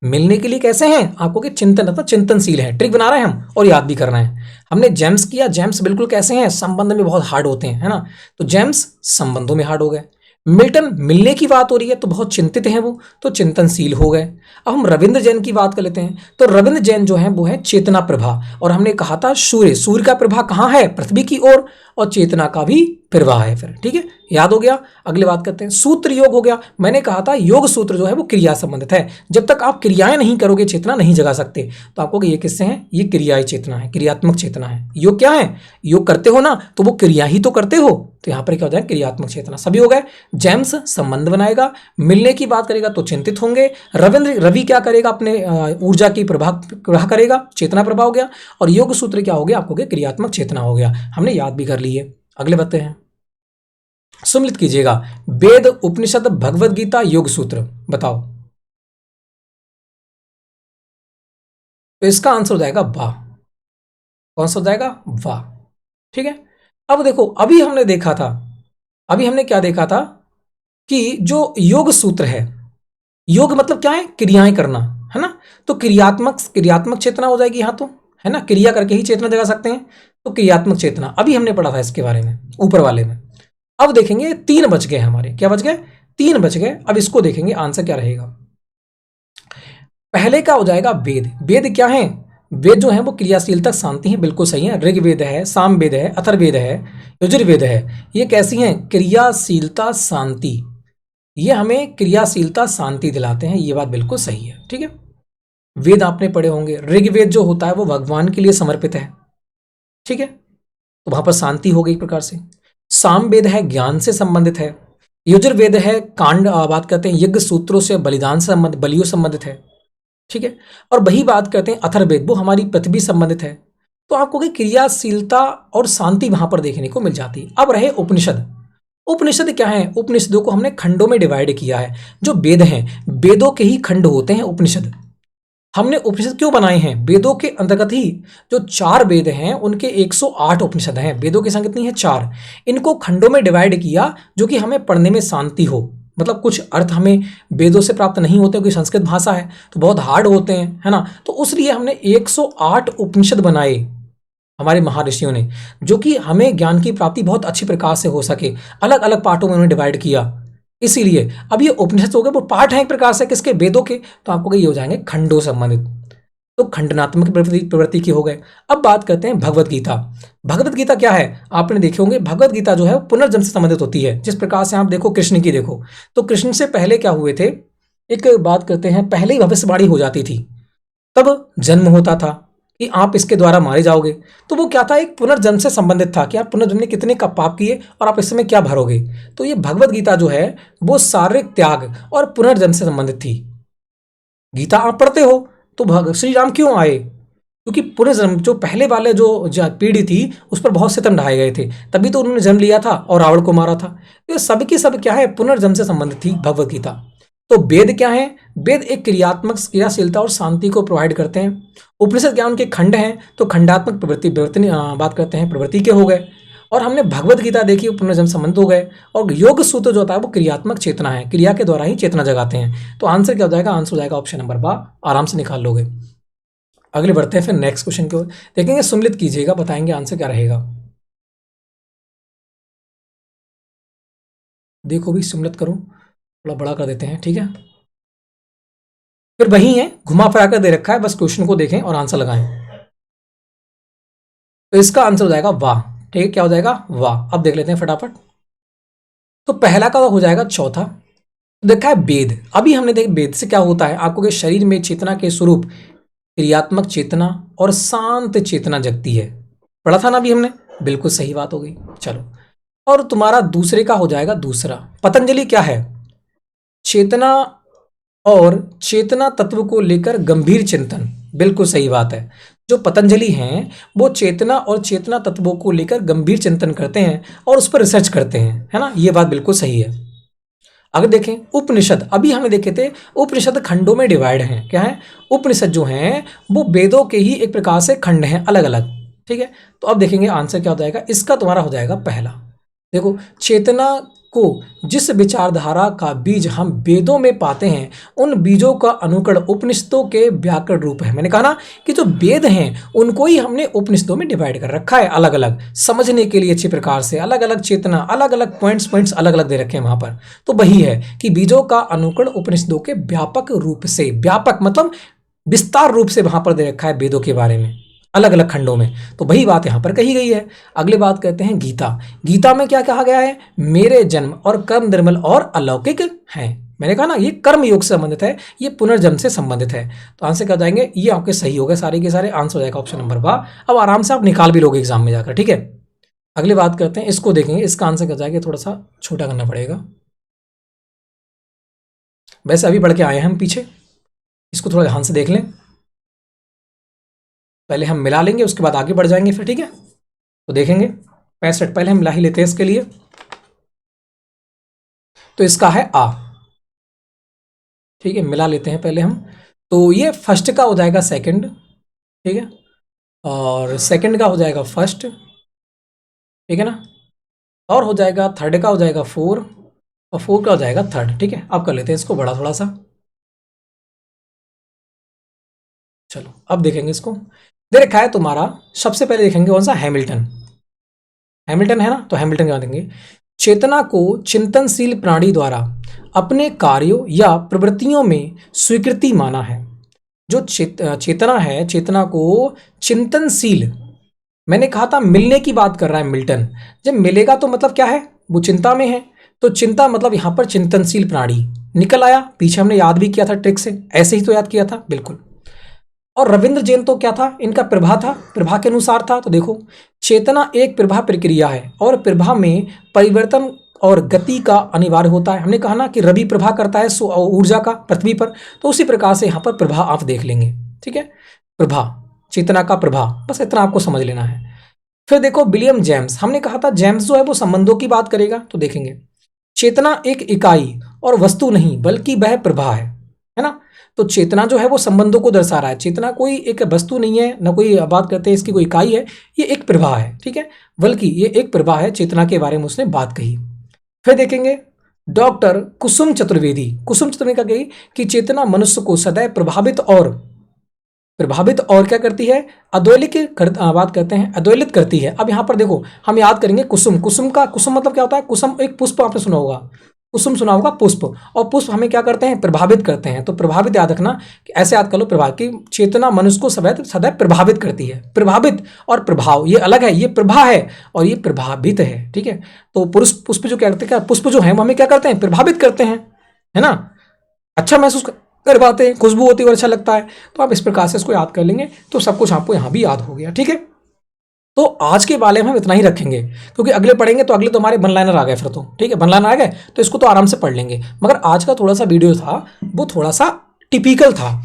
मिलने के लिए कैसे हैं आपको कि चिंतन मतलब चिंतनशील है। ट्रिक बना रहे हैं हम और याद भी कर रहे हैं। हमने जेम्स किया, जेम्स बिल्कुल कैसे हैं, संबंध में बहुत हार्ड होते हैं, है ना। तो जेम्स संबंधों में हार्ड हो गए। मिल्टन मिलने की बात हो रही है तो बहुत चिंतित हैं वो, तो चिंतनशील हो गए। अब हम रविंद्र जैन की बात कर लेते हैं। तो रविंद्र जैन जो है वो है चेतना प्रभा, और हमने कहा था सूर्य, सूर्य का प्रभा कहाँ है, पृथ्वी की ओर, और चेतना का भी प्रवाह है फिर, ठीक है, याद हो गया। अगले बात करते हैं, सूत्र योग हो गया। मैंने कहा था योग सूत्र जो है वो क्रिया संबंधित है। जब तक आप क्रियाएं नहीं करोगे चेतना नहीं जगा सकते। तो आपको ये किससे हैं, ये क्रियाएं चेतना है, क्रियात्मक चेतना है। योग क्या है, योग करते हो ना तो वो क्रिया ही तो करते हो, तो यहां पर क्या हो जाए, क्रियात्मक चेतना। सभी हो गए। जेम्स संबंध बनाएगा, मिलने की बात करेगा तो चिंतित होंगे। रवि क्या करेगा, अपने ऊर्जा की प्रवाह करेगा, चेतना प्रभाव हो गया। और योग सूत्र क्या हो गया आपको, क्रियात्मक चेतना हो गया। हमने याद भी कर लिए। अगले बढ़ते हैं, सम्मिलित कीजिएगा, वेद, उपनिषद, भगवत गीता, योग सूत्र, बताओ। तो इसका आंसर हो जाएगा वाह। कौन सा हो जाएगा, वाह, ठीक है। अब देखो, अभी हमने देखा था, अभी हमने क्या देखा था कि जो योग सूत्र है, योग मतलब क्या है, क्रियाएं करना, है ना। तो क्रियात्मक क्रियात्मक चेतना हो जाएगी यहाँ, तो है ना, क्रिया करके ही चेतना जगा सकते हैं। तो क्रियात्मक चेतना अभी हमने पढ़ा था इसके बारे में ऊपर वाले में। अब देखेंगे, 3 बच गए हमारे, क्या बच गए, 3 बच गए। अब इसको देखेंगे आंसर क्या रहेगा। पहले का हो जाएगा वेद। वेद क्या है, वेद जो है वो क्रियाशीलता शांति है, बिल्कुल सही है। ऋग्वेद है, सामवेद है, अथर्ववेद है, यजुर्वेद है, ये कैसी हैं, क्रियाशीलता शांति। ये हमें क्रियाशीलता शांति दिलाते हैं, ये बात बिल्कुल सही है, ठीक है। वेद आपने पढ़े होंगे। ऋग्वेद जो होता है वो भगवान के लिए समर्पित है, ठीक है, तो वहां पर शांति हो गई एक प्रकार से। सामवेद है, ज्ञान से संबंधित है। यजुर्वेद है, कांड बात करते हैं यज्ञ सूत्रों से, बलिदान से संबंधित, बलियों संबंधित है, ठीक है। और वही बात करते हैं अथर्ववेद, वो हमारी पृथ्वी संबंधित है। तो आपको कि क्रियाशीलता और शांति वहां पर देखने को मिल जाती है। अब रहे उपनिषद। उपनिषद क्या है, उपनिषदों को हमने खंडों में डिवाइड किया है। जो वेद हैं, वेदों के ही खंड होते हैं उपनिषद। हमने उपनिषद क्यों बनाए हैं, वेदों के अंतर्गत ही जो 4 वेद हैं उनके 108 उपनिषद हैं। वेदों की संख्या कितनी है, 4। इनको खंडों में डिवाइड किया जो कि हमें पढ़ने में शांति हो। मतलब कुछ अर्थ हमें वेदों से प्राप्त नहीं होते क्योंकि संस्कृत भाषा है तो बहुत हार्ड होते हैं, है ना। तो उसलिए हमने 108 उपनिषद बनाए हमारे महर्षियों ने, जो कि हमें ज्ञान की प्राप्ति बहुत अच्छी प्रकार से हो सके। अलग अलग पार्टों में उन्होंने डिवाइड किया। इसीलिए अब ये उपनिषद हो गए, वो पार्ट है एक प्रकार से किसके, वेदों के। तो आपको ये हो जाएंगे खंडों संबंधित, तो खंडनात्मक प्रवृत्ति के हो गए। अब बात करते हैं भगवत गीता। भगवत गीता क्या है, आपने देखे होंगे, भगवत गीता जो है वो पुनर्जन्म से संबंधित होती है। जिस प्रकार से आप देखो कृष्ण की देखो, तो कृष्ण से पहले क्या हुए थे, एक बात करते हैं, पहले ही भविष्यवाणी हो जाती थी, तब जन्म होता था कि आप इसके द्वारा मारे जाओगे। तो वो क्या था, एक पुनर्जन्म से संबंधित था कि आप पुनर्जन्म में कितने का पाप किए और आप इस समय क्या भरोगे। तो ये भगवत गीता जो है वो शारीरिक त्याग और पुनर्जन्म से संबंधित थी। गीता आप पढ़ते हो तो श्री राम क्यों आए, क्योंकि पुनर्जन्म जो पहले वाले जो पीढ़ी थी उस पर बहुत सितम ढाए गए थे, तभी तो उन्होंने जन्म लिया था और रावण को मारा था। ये सब की सब क्या है, पुनर्जन्म से संबंधित थी भगवत गीता। तो वेद क्या है, वेद एक क्रियात्मक क्रियाशीलता और शांति को प्रोवाइड करते हैं। उपनिषद क्या, उनके खंड हैं, तो खंडात्मक प्रवृत्ति बात करते हैं, प्रवृत्ति के हो गए। और हमने भगवत गीता देखी, पुनर्जन्म संबंध हो गए। और योग सूत्र जो होता है वो क्रियात्मक चेतना है, क्रिया के द्वारा ही चेतना जगाते हैं। तो आंसर क्या हो जाएगा, आंसर हो जाएगा ऑप्शन नंबर बा, आराम से निकाल लोगे। अगले बढ़ते हैं फिर नेक्स्ट क्वेश्चन की ओर, देखेंगे, सम्मिलित कीजिएगा, बताएंगे आंसर क्या रहेगा। देखो भी सम्मिलित करो, थोड़ा बड़ा कर देते हैं, ठीक है। फिर वही है, घुमा फिरा कर दे रखा है, बस क्वेश्चन को देखें और आंसर लगाएं। तो इसका आंसर हो जाएगा वाह, ठीक है, क्या हो जाएगा, वाह। अब देख लेते हैं फटाफट। तो पहला का हो जाएगा चौथा, देखा है वेद। अभी हमने देखा वेद से क्या होता है आपको, कि शरीर में चेतना के स्वरूप क्रियात्मक चेतना और शांत चेतना जगती है। पढ़ा था ना अभी हमने, बिल्कुल सही बात हो गई। चलो, और तुम्हारा दूसरे का हो जाएगा दूसरा, पतंजलि क्या है, चेतना और चेतना तत्व को लेकर गंभीर चिंतन, बिल्कुल सही बात है। जो पतंजलि हैं वो चेतना और चेतना तत्वों को लेकर गंभीर चिंतन करते हैं और उस पर रिसर्च करते हैं, है ना, ये बात बिल्कुल सही है। अगर देखें उपनिषद, अभी हमने देखे थे उपनिषद खंडों में डिवाइड हैं। क्या है? उपनिषद जो हैं वो वेदों के ही एक प्रकार से खंड हैं अलग अलग। ठीक है, तो अब देखेंगे आंसर क्या हो जाएगा इसका। तुम्हारा हो जाएगा पहला। देखो, चेतना को जिस विचारधारा का बीज हम वेदों में पाते हैं उन बीजों का अनुकरण उपनिषदों के व्याकरण रूप है। मैंने कहा ना कि जो वेद हैं उनको ही हमने उपनिषदों में डिवाइड कर रखा है अलग अलग, समझने के लिए अच्छी प्रकार से अलग अलग चेतना, अलग अलग पॉइंट्स अलग अलग दे रखे हैं वहां पर। तो वही है कि बीजों का अनुकरण उपनिषदों के व्यापक रूप से, व्यापक मतलब विस्तार रूप से वहां पर दे रखा है वेदों के बारे में अलग अलग खंडों में। तो वही बात यहाँ पर कही गई है। अगली बात कहते हैं गीता। गीता में क्या कहा गया है? मेरे जन्म और कर्म निर्मल और अलौकिक हैं। मैंने कहा ना ये कर्म योग से संबंधित है, ये पुनर्जन्म से संबंधित है। तो आंसर क्या जाएंगे? ये आपके सही हो गए सारे के सारे। आंसर हो जाएगा ऑप्शन नंबर वाह। अब आराम से आप निकाल भी लोगे एग्जाम में जाकर। ठीक है, अगली बात करते हैं, इसको देखेंगे। इसका आंसर क्या जाएगा? थोड़ा सा छोटा करना पड़ेगा, वैसे अभी बढ़ के आए हैं हम पीछे, इसको थोड़ा ध्यान से देख लें। पहले हम मिला लेंगे उसके बाद आगे बढ़ जाएंगे फिर। ठीक है, तो देखेंगे 65 पहले हम मिला ही लेते हैं इसके लिए। तो इसका है आ। ठीक है, मिला लेते हैं पहले हम। तो ये फर्स्ट का हो जाएगा सेकंड। ठीक है, और सेकंड का हो जाएगा फर्स्ट। ठीक है ना, और हो जाएगा थर्ड का हो जाएगा फोर, और फोर का हो जाएगा थर्ड। ठीक है, अब कर लेते हैं इसको बड़ा थोड़ा सा। चलो अब देखेंगे इसको। दे रखा है तुम्हारा, सबसे पहले देखेंगे कौन सा? हैमिल्टन। हैमिल्टन है ना, तो हैमिल्टन क्या देंगे? चेतना को चिंतनशील प्राणी द्वारा अपने कार्यों या प्रवृत्तियों में स्वीकृति माना है। जो चेतना है, चेतना को चिंतनशील, मैंने कहा था मिलने की बात कर रहा है मिल्टन। जब मिलेगा तो मतलब क्या है? वो चिंता में है, तो चिंता मतलब यहां पर चिंतनशील प्राणी निकल आया। पीछे हमने याद भी किया था ट्रिक से, ऐसे ही तो याद किया था बिल्कुल। और रविंद्र जैन तो क्या था? इनका प्रभा था, प्रभा के अनुसार था। तो देखो, चेतना एक प्रभा प्रक्रिया है और प्रभा में परिवर्तन और गति का अनिवार्य होता है। हमने कहा ना कि रवि प्रभा करता है ऊर्जा का पृथ्वी पर, तो उसी प्रकार से यहाँ पर प्रभा आप देख लेंगे। ठीक है, प्रभा, चेतना का प्रभा, बस इतना आपको समझ लेना है। फिर देखो विलियम जेम्स, हमने कहा था जेम्स जो है वो संबंधों की बात करेगा। तो देखेंगे चेतना एक इकाई और वस्तु नहीं बल्कि वह प्रभा है ना। तो चेतना जो है वो संबंधों को दर्शा रहा है। चेतना कोई एक वस्तु नहीं है, ना कोई बात करते हैं इसकी कोई इकाई है, ये एक प्रभा है। ठीक है, बल्कि ये एक प्रभा है, चेतना के बारे में उसने बात कही। फिर देखेंगे डॉक्टर कुसुम चतुर्वेदी, कुसुम चतुर्वेदी का कही कि चेतना मनुष्य को सदैव प्रभावित और क्या करती है? बात करते हैं अद्वैलित करती है। अब यहाँ पर देखो हम याद करेंगे कुसुम, कुसुम मतलब क्या होता है? कुसुम एक पुष्प, आपने सुना होगा, कुसुम सुना होगा, पुष्प। और पुष्प हमें क्या करते हैं? प्रभावित करते हैं। तो प्रभावित याद रखना, कि ऐसे याद कर लो प्रभाव की चेतना मनुष्य को सदैव प्रभावित करती है। प्रभावित और प्रभाव ये अलग है, ये प्रभा है और ये प्रभावित है। ठीक है, तो पुरुष पुष्प जो क्या करते हैं, पुष्प जो है वो हमें क्या करते हैं? प्रभावित करते हैं, है ना, अच्छा महसूस करवाते हैं, खुशबू होती है और अच्छा लगता है। तो आप इस प्रकार से इसको याद कर लेंगे तो सब कुछ आपको यहाँ भी याद हो गया। ठीक है, तो आज के बारे में हम इतना ही रखेंगे, क्योंकि अगले पढ़ेंगे तो अगले तो हमारे वन लाइनर आ गए फिर तो। ठीक है, वन लाइनर आ गए तो इसको तो आराम से पढ़ लेंगे। मगर आज का थोड़ा सा वीडियो था वो थोड़ा सा टिपिकल था,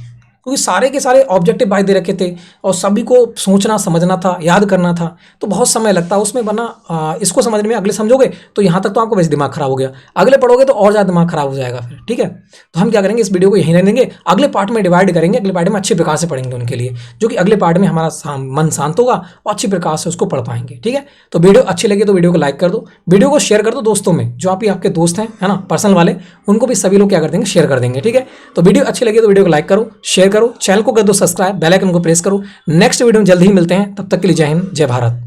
क्योंकि सारे के सारे ऑब्जेक्टिव भाई दे रखे थे और सभी को सोचना समझना था, याद करना था, तो बहुत समय लगता है उसमें। वरना इसको समझने में अगले समझोगे तो यहाँ तक तो आपको वैसे दिमाग खराब हो गया, अगले पढ़ोगे तो और ज़्यादा दिमाग खराब हो जाएगा फिर। ठीक है, तो हम क्या करेंगे, इस वीडियो को यहीं रहने देंगे, अगले पार्ट में डिवाइड करेंगे। अगले पार्ट में अच्छे प्रकार से पढ़ेंगे उनके लिए, जो कि अगले पार्ट में हमारा मन शांत होगा और अच्छी प्रकार से उसको पढ़ पाएंगे। ठीक है, तो वीडियो अच्छी लगे तो वीडियो को लाइक कर दो, वीडियो को शेयर कर दो दोस्तों में, जो आपके दोस्त हैं, है ना, पर्सनल वाले, उनको भी सभी लोग क्या कर देंगे? शेयर कर देंगे। ठीक है, तो वीडियो अच्छी लगी तो वीडियो को लाइक करो, शेयर करो, चैनल को कर दो सब्सक्राइब, बेल आइकन को प्रेस करो। नेक्स्ट वीडियो में जल्दी ही मिलते हैं, तब तक के लिए जय हिंद, जय भारत।